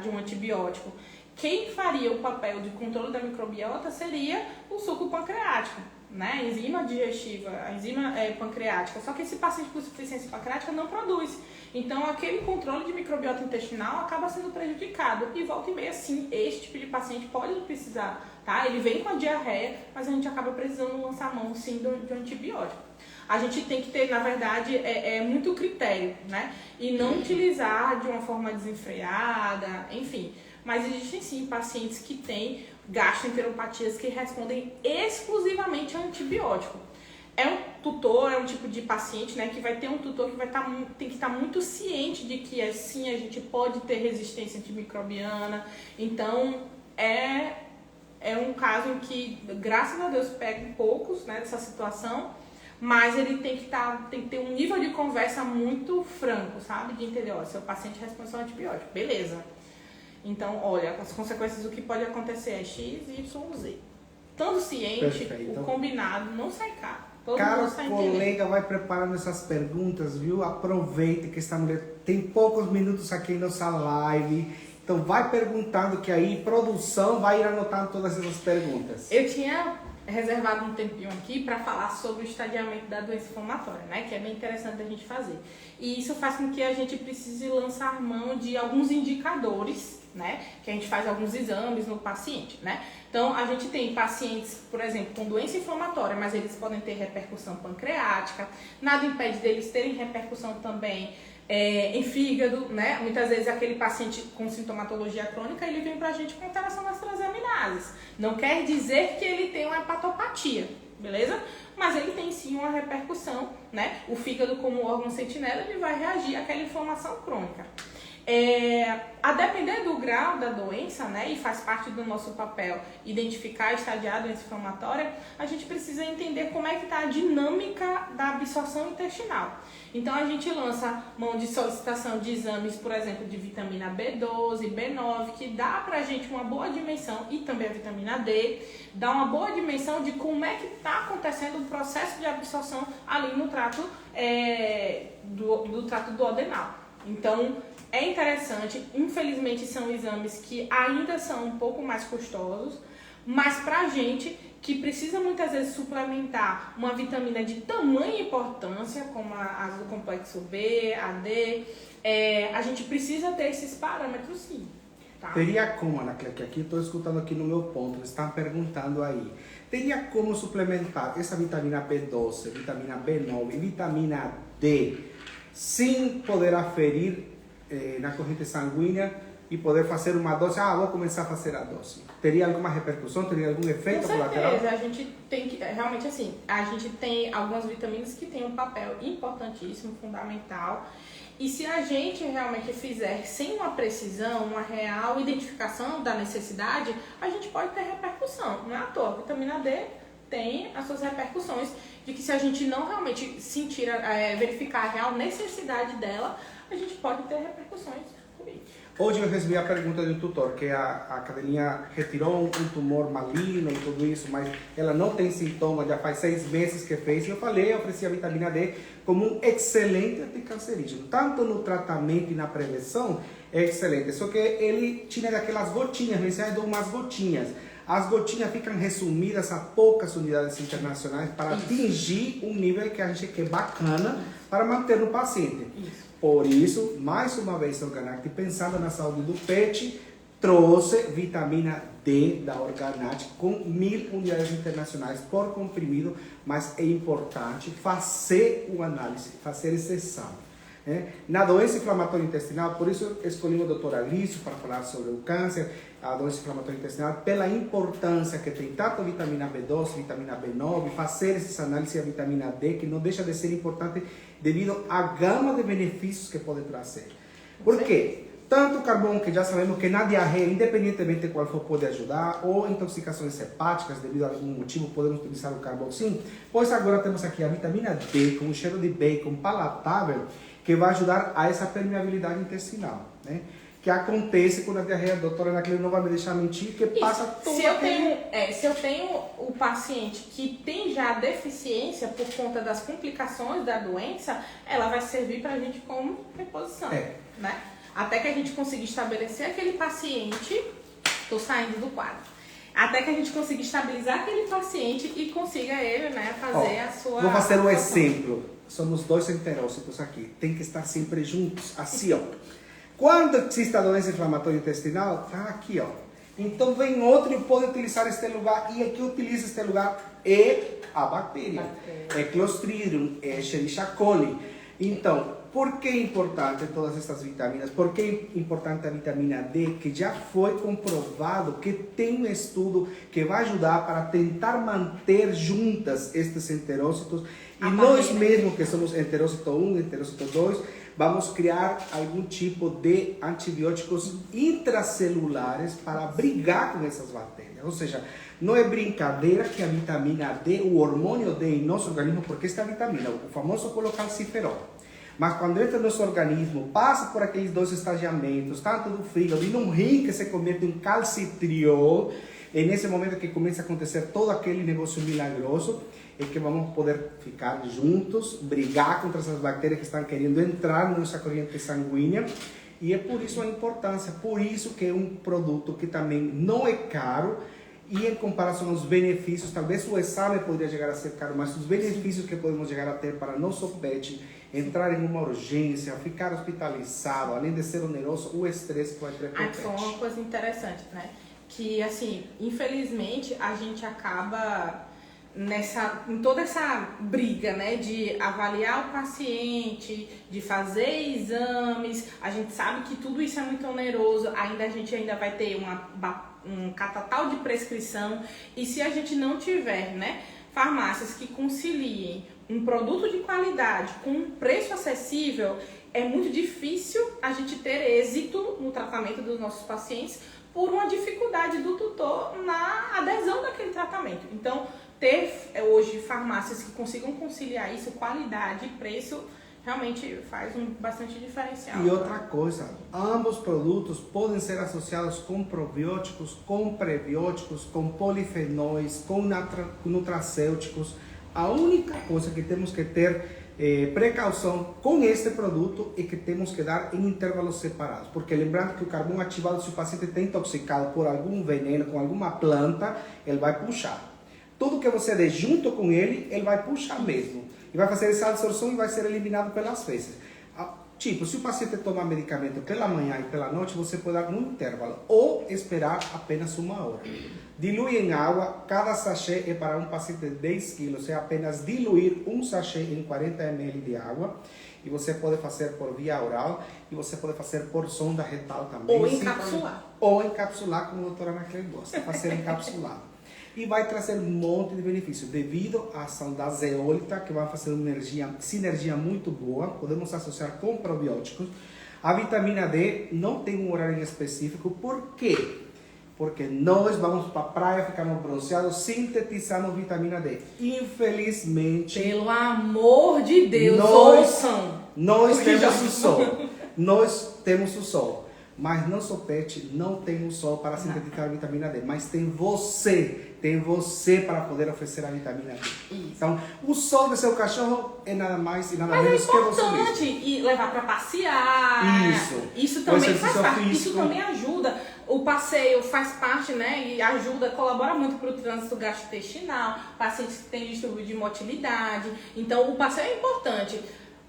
de um antibiótico. Quem faria o papel de controle da microbiota seria o suco pancreático. né? A enzima digestiva, a enzima pancreática, só que esse paciente com insuficiência pancreática não produz. Então, aquele controle de microbiota intestinal acaba sendo prejudicado. E volta e meia, sim, este tipo de paciente pode precisar, tá? Ele vem com a diarreia, mas a gente acaba precisando lançar mão, sim, de um antibiótico. A gente tem que ter, na verdade, muito critério, né? E não utilizar de uma forma desenfreada, enfim. Mas existem, sim, pacientes que têm gastroenteropatias que respondem exclusivamente a antibiótico. É um tutor, é um tipo de paciente, né, que vai ter um tutor que tem que estar muito ciente de que assim a gente pode ter resistência antimicrobiana. Então é um caso em que, graças a Deus, pegam poucos, né, dessa situação, mas ele tem que ter um nível de conversa muito franco, sabe? De entender, ó, seu paciente responde ao antibiótico, beleza. Então, olha, as consequências do que pode acontecer é X, Y, Z. Estando ciente, Perfeito. O combinado não sai caro. Cada colega vai preparando essas perguntas, viu? Aproveite que esta mulher tem poucos minutos aqui em nossa live. Então vai perguntando que aí produção vai ir anotando todas essas perguntas. Eu tinha reservado um tempinho aqui para falar sobre o estadiamento da doença inflamatória, né? Que é bem interessante a gente fazer. E isso faz com que a gente precise lançar mão de alguns indicadores, né? Que a gente faz alguns exames no paciente, né? Então, a gente tem pacientes, por exemplo, com doença inflamatória, mas eles podem ter repercussão pancreática. Nada impede deles terem repercussão também em fígado, né? Muitas vezes aquele paciente com sintomatologia crônica, ele vem pra gente com alteração das transaminases. Não quer dizer que ele tem uma hepatopatia, beleza? Mas ele tem sim uma repercussão, né? O fígado, como órgão sentinela, ele vai reagir àquela inflamação crônica. A depender do grau da doença, né, e faz parte do nosso papel identificar e estadiar a doença inflamatória, a gente precisa entender como é que está a dinâmica da absorção intestinal. Então a gente lança mão de solicitação de exames, por exemplo, de vitamina B12, B9, que dá pra gente uma boa dimensão, e também a vitamina D, dá uma boa dimensão de como é que está acontecendo o processo de absorção ali no trato do trato duodenal. Então, é interessante, infelizmente são exames que ainda são um pouco mais custosos, mas pra gente que precisa muitas vezes suplementar uma vitamina de tamanha importância, como as do complexo B, a D, a gente precisa ter esses parâmetros sim. Tá? Teria como, Ana Clélia, que aqui estou escutando aqui no meu ponto, eles estão perguntando aí, teria como suplementar essa vitamina B12, vitamina B9 e vitamina D sem poder aferir na corrente sanguínea e poder fazer uma dose? Vou começar a fazer a dose. Teria alguma repercussão? Teria algum efeito colateral? Com certeza, a gente tem que, realmente assim, a gente tem algumas vitaminas que têm um papel importantíssimo, fundamental, e se a gente realmente fizer sem uma precisão, uma real identificação da necessidade, a gente pode ter repercussão. Não é à toa, a vitamina D tem as suas repercussões, de que se a gente não realmente sentir, verificar a real necessidade dela, a gente pode ter repercussões ruins. Hoje eu recebi a pergunta de um tutor, que a academia retirou um tumor maligno e tudo isso, mas ela não tem sintoma, já faz 6 meses que fez. E eu ofereci a vitamina D como um excelente anticancerígeno. Tanto no tratamento e na prevenção, é excelente. Só que ele tinha daquelas gotinhas, mas eu dou umas gotinhas. As gotinhas ficam resumidas a poucas unidades internacionais para atingir um nível que a gente quer bacana para manter no paciente. Isso. Por isso, mais uma vez, a Organact, pensando na saúde do PET, trouxe vitamina D da Organact com 1000 unidades internacionais por comprimido, mas é importante fazer o análise, fazer esse exame. Na doença inflamatória intestinal, por isso escolhi o Dr. Alício para falar sobre o câncer, a doença inflamatória intestinal, pela importância que tem tanto a vitamina B12, vitamina B9, fazer essas análises da vitamina D, que não deixa de ser importante devido à gama de benefícios que pode trazer. Por quê? Tanto o carvão, que já sabemos que na diarreia, independentemente de qual for, pode ajudar, ou intoxicações hepáticas, devido a algum motivo, podemos utilizar o carvão sim. Pois agora temos aqui a vitamina D, com um cheiro de bacon palatável, que vai ajudar a essa permeabilidade intestinal, né? Que acontece quando a diarreia, a doutora Ana Clélia não vai me deixar mentir, que passa todo se eu tenho o paciente que tem já deficiência por conta das complicações da doença, ela vai servir para a gente como reposição, né? Até que a gente consiga estabelecer aquele paciente, estou saindo do quadro, até que a gente consiga estabilizar aquele paciente e consiga ele, né, fazer a sua... Vou fazer um atuação. exemplo. Somos 2 enterócitos aqui. Tem que estar sempre juntos, assim, ó. Quando existe a doença inflamatória intestinal, tá aqui, ó. Então vem outro e pode utilizar este lugar. E aqui utiliza este lugar é a bactéria. É Clostridium, é Escherichia coli. Então, por que é importante todas estas vitaminas? Por que é importante a vitamina D? Que já foi comprovado que tem um estudo que vai ajudar para tentar manter juntas estes enterócitos. E nós mesmos, que somos enterócito 1, enterócito 2, vamos criar algum tipo de antibióticos intracelulares para brigar com essas bactérias. Ou seja, não é brincadeira que a vitamina D, o hormônio D em nosso organismo, porque esta vitamina, o famoso colocalciferol, mas quando entra no nosso organismo, passa por aqueles 2 estagiamentos, tanto do fígado e num rim que se converte em calcitriol, é nesse momento que começa a acontecer todo aquele negócio milagroso, é que vamos poder ficar juntos, brigar contra essas bactérias que estão querendo entrar na nossa corrente sanguínea. E é por isso a importância, por isso que é um produto que também não é caro, e em comparação aos benefícios, talvez o exame poderia chegar a ser caro, mas os benefícios que podemos chegar a ter para nosso pet, entrar em uma urgência, ficar hospitalizado, além de ser oneroso, o estresse que vai ter com o pet. Foi uma coisa interessante, né? Que, assim, infelizmente, a gente acaba em toda essa briga, né, de avaliar o paciente, de fazer exames. A gente sabe que tudo isso é muito oneroso, a gente ainda vai ter um catatal de prescrição, e se a gente não tiver, né, farmácias que conciliem um produto de qualidade com um preço acessível, é muito difícil a gente ter êxito no tratamento dos nossos pacientes por uma dificuldade do tutor na adesão daquele tratamento. Então, ter hoje farmácias que consigam conciliar isso, qualidade e preço, realmente faz bastante diferencial. E outra coisa, ambos produtos podem ser associados com probióticos, com prebióticos, com polifenóis, com nutracêuticos. A única coisa que temos que ter precaução com este produto é que temos que dar em intervalos separados. Porque lembrando que o carbono ativado, se o paciente está intoxicado por algum veneno, com alguma planta, ele vai puxar. Tudo que você der junto com ele, ele vai puxar mesmo. E vai fazer essa absorção e vai ser eliminado pelas fezes. Tipo, se o paciente tomar medicamento pela manhã e pela noite, você pode dar num intervalo. Ou esperar apenas 1 hora. Dilui em água. Cada sachê é para um paciente de 10 quilos. É apenas diluir um sachê em 40 ml de água. E você pode fazer por via oral. E você pode fazer por sonda retal também. Ou encapsular. Ou encapsular, como a doutora Anacleia gosta. Fazer encapsulado. E vai trazer um monte de benefícios devido à ação da zeólita, que vai fazer uma sinergia muito boa. Podemos associar com probióticos. A vitamina D não tem um horário específico. Por quê? Porque nós vamos para a praia, ficamos bronzeados, sintetizamos vitamina D. Infelizmente... Pelo amor de Deus, ouçam! Nós temos o sol. Nós temos o sol. Mas nosso pet não tem o sol para sintetizar a vitamina D. Mas tem você. Tem você para poder oferecer a vitamina D. Isso. Então, o sol do seu cachorro é nada mais e nada menos que você mesmo. É importante e levar para passear. Isso também faz parte. Isso também ajuda. O passeio faz parte, né? E ajuda, colabora muito para o trânsito gastrointestinal, pacientes que têm distúrbio de motilidade. Então, o passeio é importante.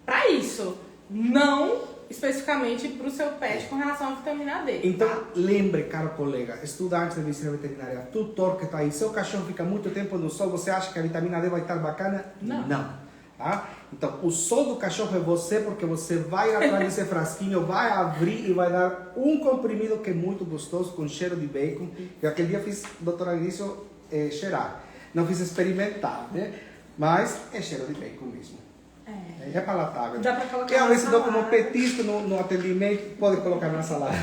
Para isso, não especificamente para o seu pet com relação à vitamina D. Então, lembre, caro colega, estudante de medicina veterinária, tutor que está aí, seu cachorro fica muito tempo no sol, você acha que a vitamina D vai estar bacana? Não. Tá? Então, o sol do cachorro é você, porque você vai atrás desse frasquinho, vai abrir e vai dar um comprimido que é muito gostoso, com cheiro de bacon. Eu aquele dia fiz, doutora Início, cheirar. Não fiz experimentar, né? Mas é cheiro de bacon mesmo. É palatável. Dá pra colocar eu, às vezes, dou salada. como petisco no atendimento, pode colocar na salada.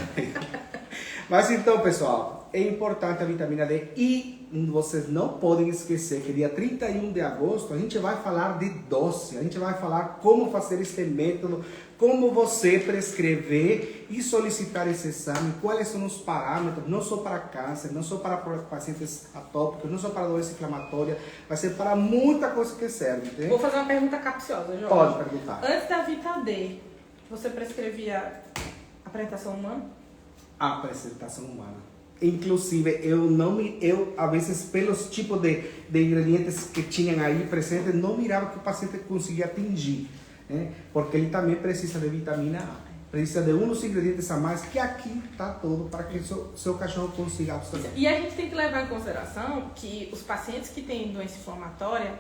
Mas então, pessoal, é importante a vitamina D e vocês não podem esquecer que dia 31 de agosto a gente vai falar de doce, a gente vai falar como fazer este método, como você prescrever e solicitar esse exame, quais são os parâmetros, não só para câncer, não só para pacientes atópicos, não só para doença inflamatória, vai ser para muita coisa que serve. Entende? Vou fazer uma pergunta capciosa, Jorge. Pode perguntar. Antes da Vita D, você prescrevia apresentação humana? A apresentação humana. inclusive, eu a vezes, pelos tipos de ingredientes que tinham aí presentes, não mirava que o paciente conseguia atingir, né? Porque ele também precisa de vitamina A. Precisa de uns ingredientes a mais, que aqui está todo para que seu cachorro consiga absorver. E a gente tem que levar em consideração que os pacientes que têm doença inflamatória,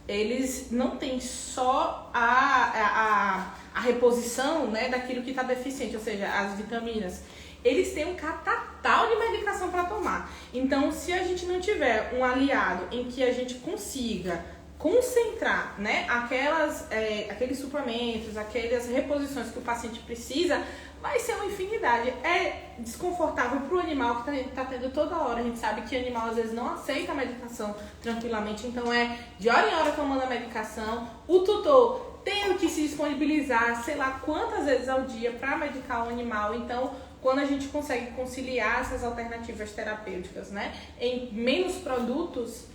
eles não têm só a reposição, né, daquilo que está deficiente, ou seja, as vitaminas. Eles têm um catatal de medicação para tomar. Então, se a gente não tiver um aliado em que a gente consiga concentrar, né, aqueles suplementos, aquelas reposições que o paciente precisa, vai ser uma infinidade. É desconfortável para o animal que está tendo toda hora. A gente sabe que o animal às vezes não aceita a medicação tranquilamente, então é de hora em hora tomando a medicação. O tutor tem que se disponibilizar, sei lá quantas vezes ao dia para medicar o animal. Então, quando a gente consegue conciliar essas alternativas terapêuticas, né, em menos produtos,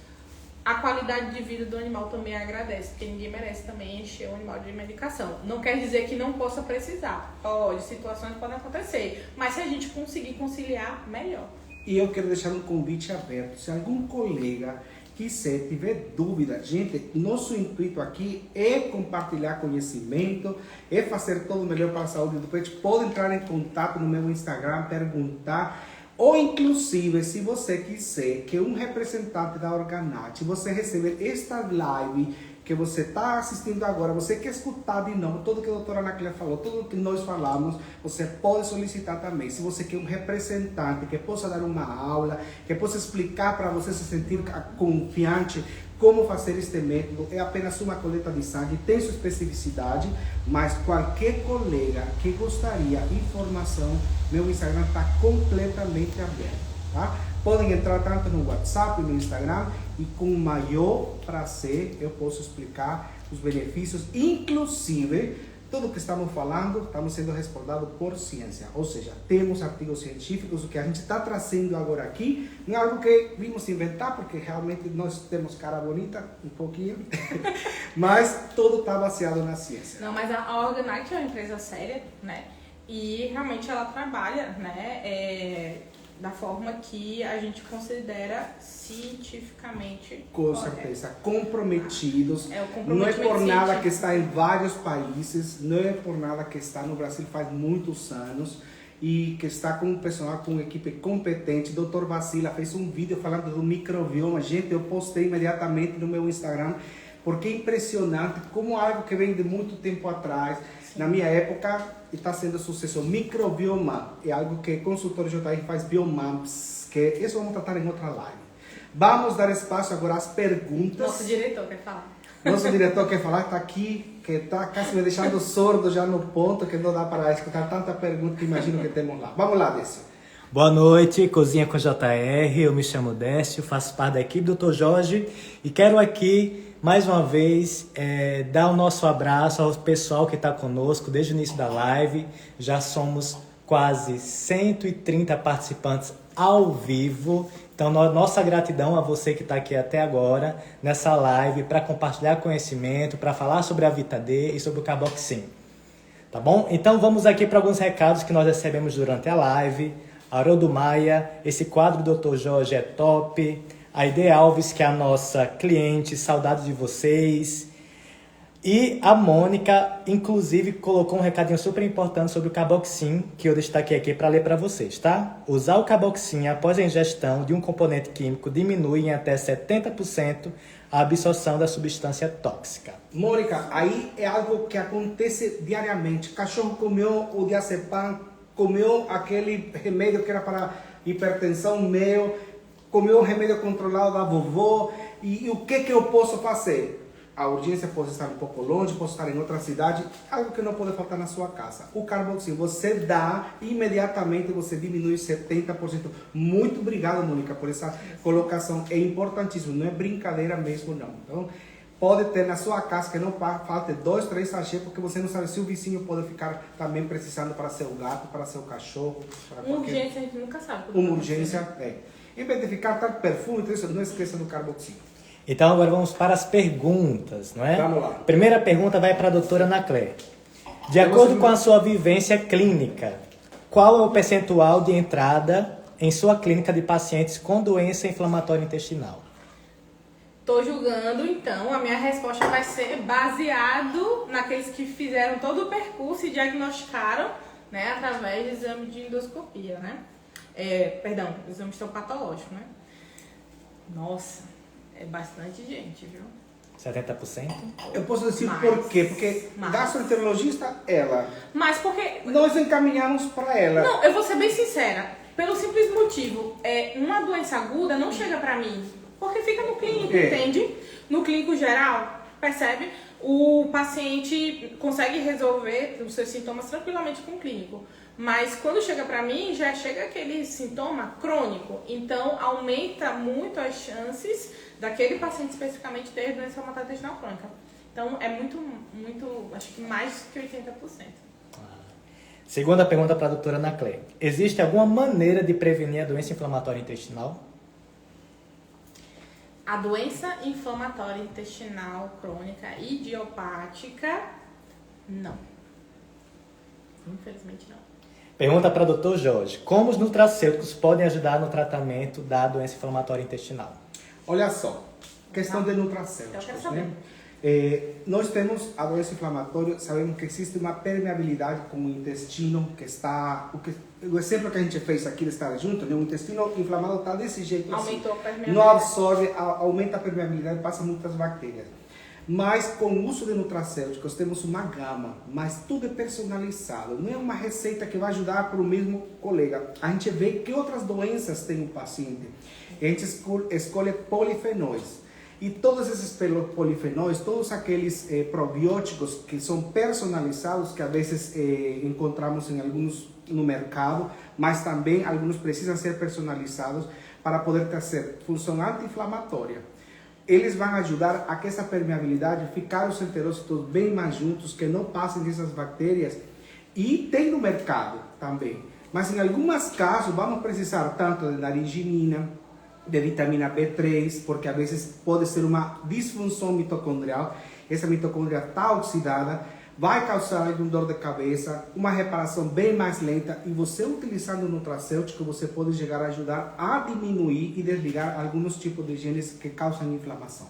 a qualidade de vida do animal também agradece, porque ninguém merece também encher o animal de medicação. Não quer dizer que não possa precisar. Pode, situações podem acontecer. Mas se a gente conseguir conciliar, melhor. E eu quero deixar um convite aberto. Se algum colega quiser, tiver dúvida, gente, nosso intuito aqui é compartilhar conhecimento, é fazer todo o melhor para a saúde do pet. Pode entrar em contato no meu Instagram, perguntar. Ou inclusive, se você quiser que um representante da Organate, você receber esta live que você está assistindo agora, você quer escutar de novo tudo que a doutora Ana Clélia falou, tudo que nós falamos, você pode solicitar também. Se você quer um representante que possa dar uma aula, que possa explicar para você se sentir confiante como fazer este método, é apenas uma coleta de sangue, tem sua especificidade, mas qualquer colega que gostaria de informação, meu Instagram está completamente aberto, tá? Podem entrar tanto no WhatsApp, no Instagram, e com o maior prazer eu posso explicar os benefícios, inclusive tudo que estamos falando, estamos sendo respaldados por ciência, ou seja, temos artigos científicos. O que a gente está trazendo agora aqui não é algo que vimos inventar, porque realmente nós temos cara bonita, um pouquinho, mas tudo está baseado na ciência. Não, mas a Organite é uma empresa séria, né? E realmente ela trabalha, né, da forma que a gente considera cientificamente Com correto. certeza, comprometidos. É o comprometimento não é por nada científico. que está em vários países, não é por nada que está no Brasil faz muitos anos e que está com um personal, com uma equipe competente. Dr. Vacila fez um vídeo falando do microbioma. Gente, eu postei imediatamente no meu Instagram, porque é impressionante como algo que vem de muito tempo atrás. Sim. Na minha época, está sendo sucesso. Microbioma é algo que consultor JR faz biomaps, que isso vamos tratar em outra live. Vamos dar espaço agora às perguntas. Nosso diretor quer falar. Nosso diretor quer falar, está aqui, que está quase me deixando sordo já no ponto, que não dá para escutar tanta pergunta que imagino que temos lá. Vamos lá, Décio. Boa noite, Cozinha com JR, eu me chamo Décio, faço parte da equipe do Dr. Jorge e quero aqui, mais uma vez, dar o nosso abraço ao pessoal que está conosco desde o início da live. Já somos quase 130 participantes ao vivo. Então, nossa gratidão a você que está aqui até agora, nessa live, para compartilhar conhecimento, para falar sobre a Vita D e sobre o Carboxin. Tá bom? Então, vamos aqui para alguns recados que nós recebemos durante a live. Haroldo Maia, esse quadro do Dr. Jorge é top. A Ide Alves, que é a nossa cliente, saudade de vocês. E a Mônica, inclusive, colocou um recadinho super importante sobre o Carboxin, que eu destaquei aqui para ler para vocês, tá? Usar o Carboxin após a ingestão de um componente químico diminui em até 70% a absorção da substância tóxica. Mônica, aí é algo que acontece diariamente. O cachorro comeu o diazepam, comeu aquele remédio que era para hipertensão meu, comeu o remédio controlado da vovó, e o que eu posso fazer? A urgência pode estar um pouco longe, pode estar em outra cidade, algo que não pode faltar na sua casa. O Carboxin, você dá, imediatamente você diminui 70%. Muito obrigado, Mônica, por essa colocação. É importantíssimo, não é brincadeira mesmo, não. Então, pode ter na sua casa que não falte 2, 3 sachês, porque você não sabe se o vizinho pode ficar também precisando para seu gato, para seu cachorro. Uma urgência a gente nunca sabe. Uma urgência, Em vez de ficar tanto perfume, não esqueça do Carboxin. Então agora vamos para as perguntas, não é? Vamos lá. Primeira pergunta vai para a doutora Ana Clélia. De acordo com a sua vivência clínica, qual é o percentual de entrada em sua clínica de pacientes com doença inflamatória intestinal? Tô julgando, então, a minha resposta vai ser baseado naqueles que fizeram todo o percurso e diagnosticaram, né, através de exame de endoscopia, né? Exame histopatológico, né? Nossa, é bastante gente, viu? 70%? Eu posso dizer Mais. por quê? Porque Mais. gastroenterologista, ela. Mas porque... Nós encaminhamos para ela. Não, eu vou ser bem sincera. Pelo simples motivo, uma doença aguda não chega pra mim. Porque fica no clínico, entende? No clínico geral, percebe? O paciente consegue resolver os seus sintomas tranquilamente com o clínico. Mas quando chega pra mim, já chega aquele sintoma crônico. Então, aumenta muito as chances daquele paciente especificamente ter doença inflamatória intestinal crônica. Então, é muito, acho que mais que 80%. Segunda pergunta para a doutora Ana Cleia. Existe alguma maneira de prevenir a doença inflamatória intestinal? A doença inflamatória intestinal crônica idiopática, não. Infelizmente não. Pergunta para o doutor Jorge. Como os nutracêuticos podem ajudar no tratamento da doença inflamatória intestinal? Olha só, questão de Eu nutracêuticos, quero saber. né? Nós temos a doença inflamatória, sabemos que existe uma permeabilidade com o intestino que está... O exemplo que a gente fez aqui de estar junto, né? O intestino inflamado está desse jeito. Aumentou a permeabilidade. Não absorve, aumenta a permeabilidade, passa muitas bactérias. Mas com o uso de nutracêuticos temos uma gama, mas tudo é personalizado. Não é uma receita que vai ajudar para o mesmo colega. A gente vê que outras doenças tem o paciente. A gente escolhe polifenóis. E todos esses polifenóis, todos aqueles probióticos que são personalizados, que às vezes encontramos em alguns no mercado, mas também alguns precisam ser personalizados para poder ter função anti-inflamatória. Eles vão ajudar a que essa permeabilidade ficar os enterócitos bem mais juntos, que não passem dessas bactérias. E tem no mercado também. Mas em alguns casos vamos precisar tanto de naringenina, de vitamina B3, porque às vezes pode ser uma disfunção mitocondrial. Essa mitocôndria está oxidada, vai causar alguma dor de cabeça, uma reparação bem mais lenta, e você utilizando o nutracêutico, você pode chegar a ajudar a diminuir e desligar alguns tipos de genes que causam inflamação.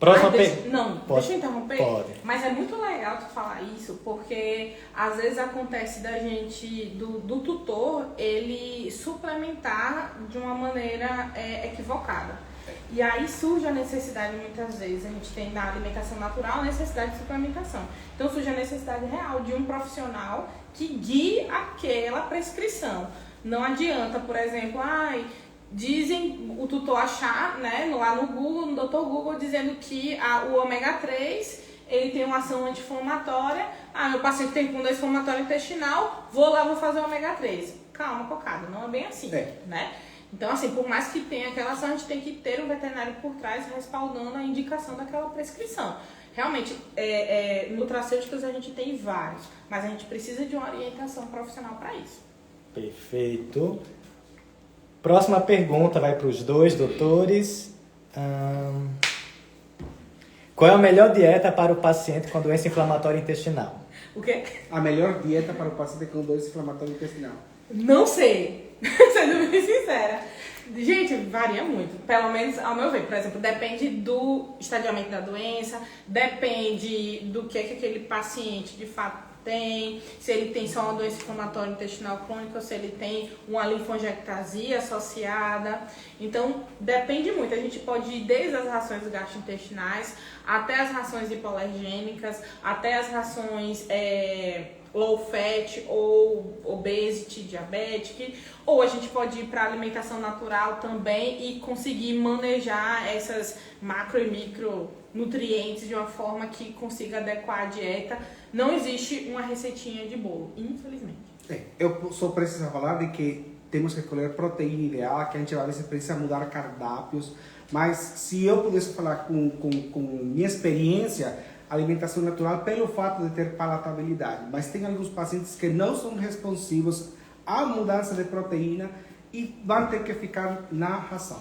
Próxima deixa eu interromper. Pode. Mas é muito legal tu falar isso, porque às vezes acontece da gente, do tutor, ele suplementar de uma maneira equivocada. E aí surge a necessidade, muitas vezes, a gente tem na alimentação natural a necessidade de suplementação. Então surge a necessidade real de um profissional que guie aquela prescrição. Não adianta, por exemplo, dizem o tutor achar, né, lá no Google, no Dr. Google, dizendo que o ômega 3 ele tem uma ação anti-inflamatória. Meu paciente tem doença inflamatória intestinal, vou fazer o ômega 3. Calma, cocada, não é bem assim, né? Então, assim, por mais que tenha aquela ação, a gente tem que ter um veterinário por trás respaldando a indicação daquela prescrição. Realmente, nutracêuticos a gente tem vários, mas a gente precisa de uma orientação profissional para isso. Perfeito. Próxima pergunta vai para os dois doutores. Qual é a melhor dieta para o paciente com doença inflamatória intestinal? O quê? A melhor dieta para o paciente com doença inflamatória intestinal? Não sei, sendo bem sincera. Gente, varia muito, pelo menos ao meu ver. Por exemplo, depende do estadiamento da doença, depende do que aquele paciente de fato tem, se ele tem só uma doença inflamatória intestinal crônica ou se ele tem uma linfangectasia associada. Então, depende muito. A gente pode ir desde as rações gastrointestinais até as rações hipoalergênicas, até as rações low fat ou obesity, diabetic, ou a gente pode ir para alimentação natural também e conseguir manejar essas macro e micro nutrientes de uma forma que consiga adequar a dieta. Não existe uma receitinha de bolo, infelizmente. Eu só preciso falar de que temos que escolher proteína ideal, que a gente às vezes precisa mudar cardápios, mas se eu pudesse falar com minha experiência, alimentação natural pelo fato de ter palatabilidade, mas tem alguns pacientes que não são responsivos à mudança de proteína e vão ter que ficar na ração.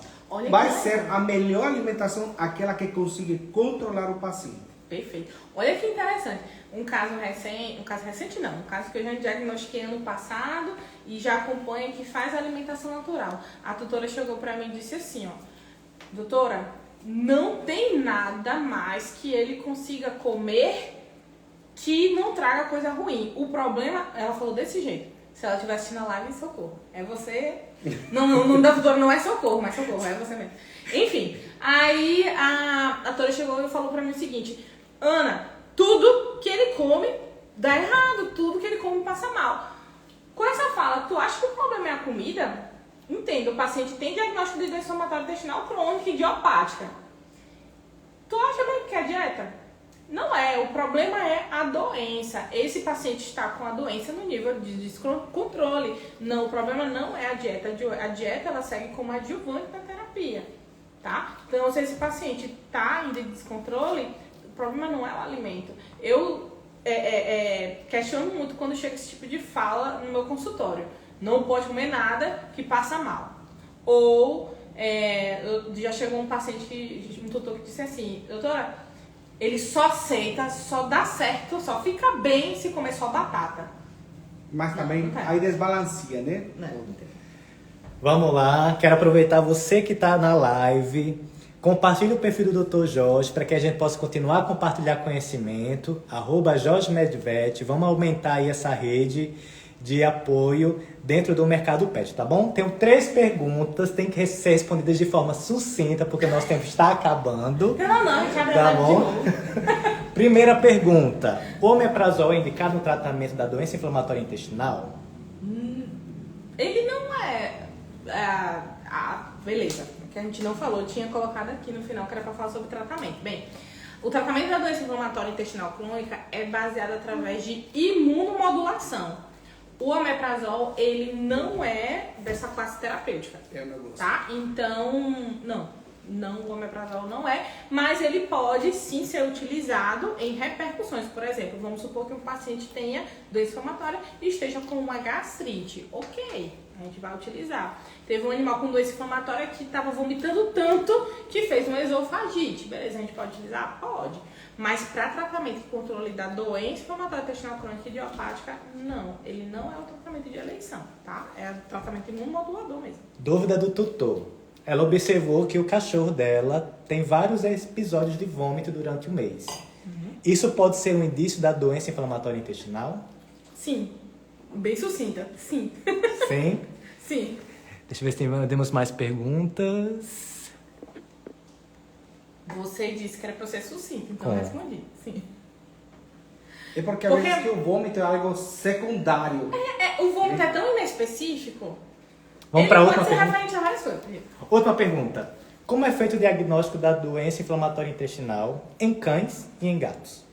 Vai ser a melhor alimentação aquela que consiga controlar o paciente. Perfeito. Olha que interessante. Um caso recente não, um caso que eu já diagnostiquei ano passado e já acompanho que faz alimentação natural. A tutora chegou pra mim e disse assim, ó, doutora, não tem nada mais que ele consiga comer que não traga coisa ruim. O problema, ela falou desse jeito, se ela estiver assistindo a live, socorro. É você... Não, da tutora não é socorro, mas socorro, é você mesmo. Enfim, aí a tutora chegou e falou pra mim o seguinte, Ana, tudo que ele come dá errado, tudo que ele come passa mal. Com essa fala, tu acha que o problema é a comida? Entenda, o paciente tem diagnóstico de doença inflamatória intestinal crônica e idiopática. Tu acha bem que é a dieta? Não é, o problema é a doença. Esse paciente está com a doença no nível de descontrole. Não, o problema não é a dieta. A dieta, ela segue como adjuvante da terapia, tá? Então, se esse paciente está em descontrole, o problema não é o alimento. Eu questiono muito quando chega esse tipo de fala no meu consultório. Não pode comer nada que passa mal. Ou, já chegou um paciente, um tutor que disse assim, doutora, ele só aceita, só dá certo, só fica bem se comer só batata. Mas também aí desbalancia, né? Não. Vamos lá, quero aproveitar você que está na live. Compartilhe o perfil do Dr. Jorge para que a gente possa continuar a compartilhar conhecimento. @JorgeMedVet. Vamos aumentar aí essa rede de apoio dentro do mercado pet, tá bom? Tenho 3 perguntas, tem que ser respondidas de forma sucinta, porque o nosso tempo está acabando. Não, a gente abre Tá a live de bom? novo. Primeira pergunta. O omeprazol é indicado no tratamento da doença inflamatória intestinal? Ele não é... beleza, que a gente não falou, tinha colocado aqui no final que era para falar sobre tratamento. Bem, o tratamento da doença inflamatória intestinal crônica é baseado através de imunomodulação. O omeprazol, ele não é dessa classe terapêutica, Eu não gosto. tá? Então, não, o omeprazol não é, mas ele pode sim ser utilizado em repercussões. Por exemplo, vamos supor que um paciente tenha doença inflamatória e esteja com uma gastrite. Ok, a gente vai utilizar. Teve um animal com doença inflamatória que estava vomitando tanto que fez uma esofagite. Beleza, a gente pode utilizar? Pode. Mas para tratamento e controle da doença inflamatória intestinal crônica e idiopática, não. Ele não é o tratamento de eleição, tá? É o tratamento imunomodulador mesmo. Dúvida do tutor. Ela observou que o cachorro dela tem vários episódios de vômito durante o mês. Isso pode ser um indício da doença inflamatória intestinal? Sim. Bem sucinta. Sim. Sim. Sim. Deixa eu ver se temos mais perguntas. Você disse que era pra ser sucinto, então eu respondi. Sim. É porque às vezes que o vômito é algo secundário. O vômito é tão inespecífico. Vamos para Ele outra pode ser pergunta. referente a várias coisas. Última pergunta. Como é feito o diagnóstico da doença inflamatória intestinal em cães e em gatos?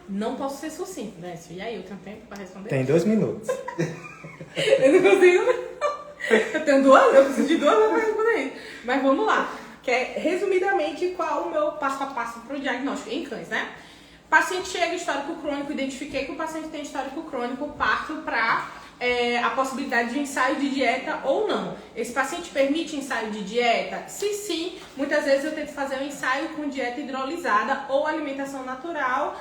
Não posso ser sucinto, né? E aí, eu tenho tempo pra responder? Tem 2 minutos. Eu não consigo, não. Eu tenho 2, eu preciso de 2 pra responder isso. Mas vamos lá. Que é, resumidamente, qual o meu passo a passo pro diagnóstico em cães, né? Paciente chega, histórico crônico, identifiquei que o paciente tem histórico crônico, parto para a possibilidade de ensaio de dieta ou não. Esse paciente permite ensaio de dieta? Se sim, muitas vezes eu tento fazer um ensaio com dieta hidrolisada ou alimentação natural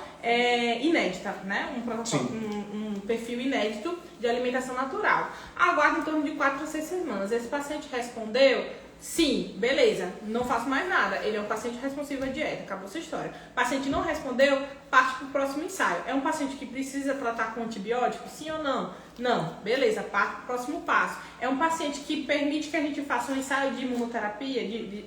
inédita, né? Um perfil inédito de alimentação natural. Aguardo em torno de 4 a 6 semanas. Esse paciente respondeu? Sim, beleza, não faço mais nada. Ele é um paciente responsivo à dieta, acabou essa história. O paciente não respondeu, parte para o próximo ensaio. É um paciente que precisa tratar com antibiótico? Sim ou não? Não, beleza, parte para o próximo passo. É um paciente que permite que a gente faça um ensaio de imunoterapia, de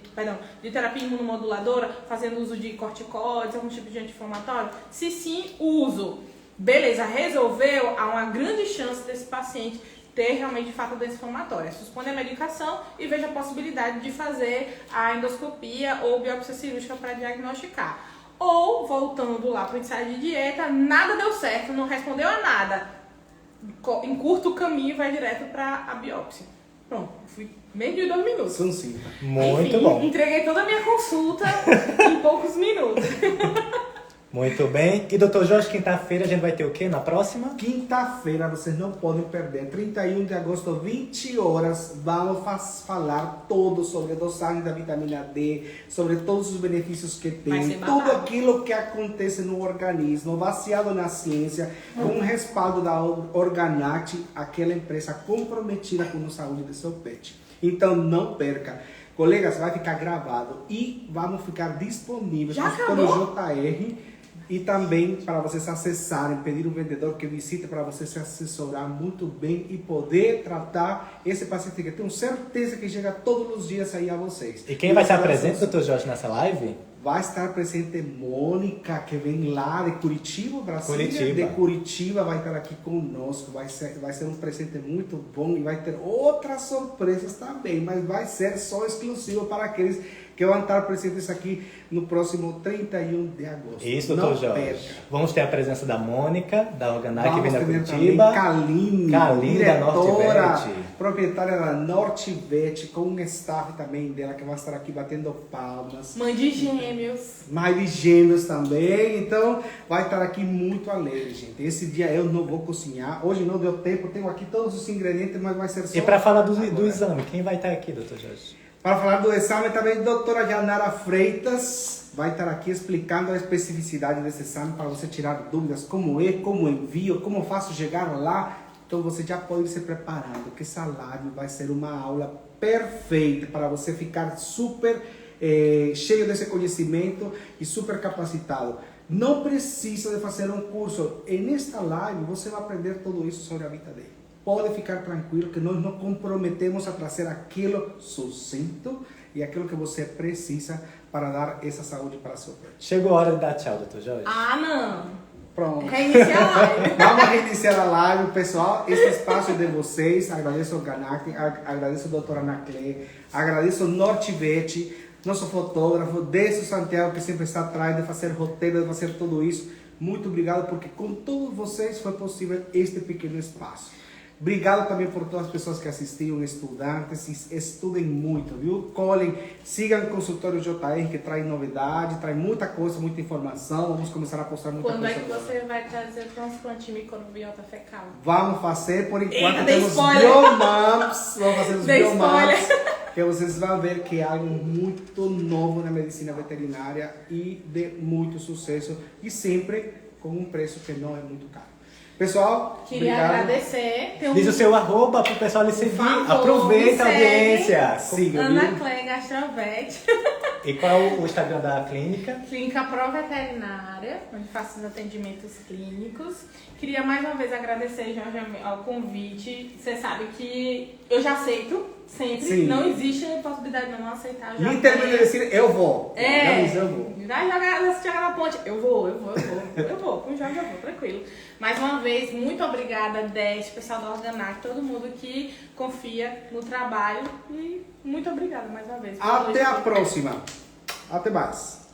terapia imunomoduladora, fazendo uso de corticoides, algum tipo de anti-inflamatório? Se sim, uso. Beleza, resolveu, há uma grande chance desse paciente ter realmente de fato a doença inflamatória. Suspende a medicação e veja a possibilidade de fazer a endoscopia ou biópsia cirúrgica para diagnosticar. Ou, voltando lá para o ensaio de dieta, nada deu certo, não respondeu a nada. Em curto caminho vai direto para a biópsia. Pronto, fui menos de 2 minutos. Sucinta. Muito Enfim, bom. Entreguei toda a minha consulta em poucos minutos. Muito bem. E doutor Jorge, quinta-feira a gente vai ter o quê na próxima? Quinta-feira, vocês não podem perder. 31 de agosto, 20 horas, vamos falar todo sobre a dosagem da vitamina D, sobre todos os benefícios que tem, tudo aquilo que acontece no organismo, baseado na ciência, com o respaldo da Organact, aquela empresa comprometida com a saúde do seu pet. Então, não perca. Colegas, vai ficar gravado e vamos ficar disponíveis pelo JR e também para vocês acessarem, pedir um vendedor que visite para você se assessorar muito bem e poder tratar esse paciente que tenho certeza que chega todos os dias aí a vocês. E quem vai estar presente, doutor Jorge, nessa live? Vai estar presente Mônica, que vem lá de Curitiba, Brasil. Curitiba. De Curitiba, vai estar aqui conosco. Vai ser um presente muito bom e vai ter outras surpresas também, mas vai ser só exclusivo para aqueles que vão estar presentes aqui no próximo 31 de agosto. Isso, doutor Jorge. Perca. Vamos ter a presença da Mônica, da Organac, que vem da Curitiba. Curitiba. Kaline, da diretora, Norte-Vet. proprietária da Norte-Vet, com um staff também dela que vai estar aqui batendo palmas. Mãe de gêmeos. Mãe de gêmeos também, então vai estar aqui muito alegre, gente. Esse dia eu não vou cozinhar, hoje não deu tempo, tenho aqui todos os ingredientes, mas vai ser só... E para falar do exame, quem vai estar aqui, doutor Jorge? Para falar do exame também, a doutora Janara Freitas vai estar aqui explicando a especificidade desse exame para você tirar dúvidas, como é, como envio, como faço chegar lá. Então você já pode ir se preparando, que essa live vai ser uma aula perfeita para você ficar super cheio desse conhecimento e super capacitado. Não precisa de fazer um curso. E nesta live você vai aprender tudo isso sobre a vida dele. Pode ficar tranquilo que nós nos comprometemos a trazer aquilo sucinto e aquilo que você precisa para dar essa saúde para seu pet. Chegou a hora de dar tchau, doutor Jorge. Ah, não. Pronto. Reiniciar a live. Vamos reiniciar a live, pessoal. Esse espaço é de vocês. Agradeço ao Organac, agradeço ao doutor Anaclé, agradeço ao Norte-Vet, nosso fotógrafo, Décio Santiago, que sempre está atrás de fazer roteiro, de fazer tudo isso. Muito obrigado, porque com todos vocês foi possível este pequeno espaço. Obrigado também por todas as pessoas que assistiram, estudantes, estudem muito, viu? Colhem, sigam o consultório JR, que traz novidade, traz muita coisa, muita informação. Vamos começar a postar muita Quando coisa. Quando é que você vai trazer o transplante microbiota fecal? Vamos fazer, por enquanto Eita, temos biomams, vamos fazer os biomams, que vocês vão ver que é algo muito novo na medicina veterinária e de muito sucesso e sempre com um preço que não é muito caro. Pessoal, queria obrigado. agradecer. Diz o seu arroba para o pessoal lhe seguir. Favor, Aproveita a audiência. Siga, Anaclé Gastrovet. E qual o Instagram da clínica? Clínica Pro Veterinária, onde faço os atendimentos clínicos. Queria mais uma vez agradecer, Jorge, ao convite. Você sabe que eu já aceito sempre. Sim. Não existe a possibilidade de não aceitar. Nem termina de dizer, eu vou. Eu vou. Vai jogar na ponte. Eu vou. Com o Jorge eu vou, tranquilo. Mais uma vez, muito obrigada, Décio, pessoal da Organac, todo mundo que confia no trabalho. E muito obrigada mais uma vez. Até a próxima. Até mais.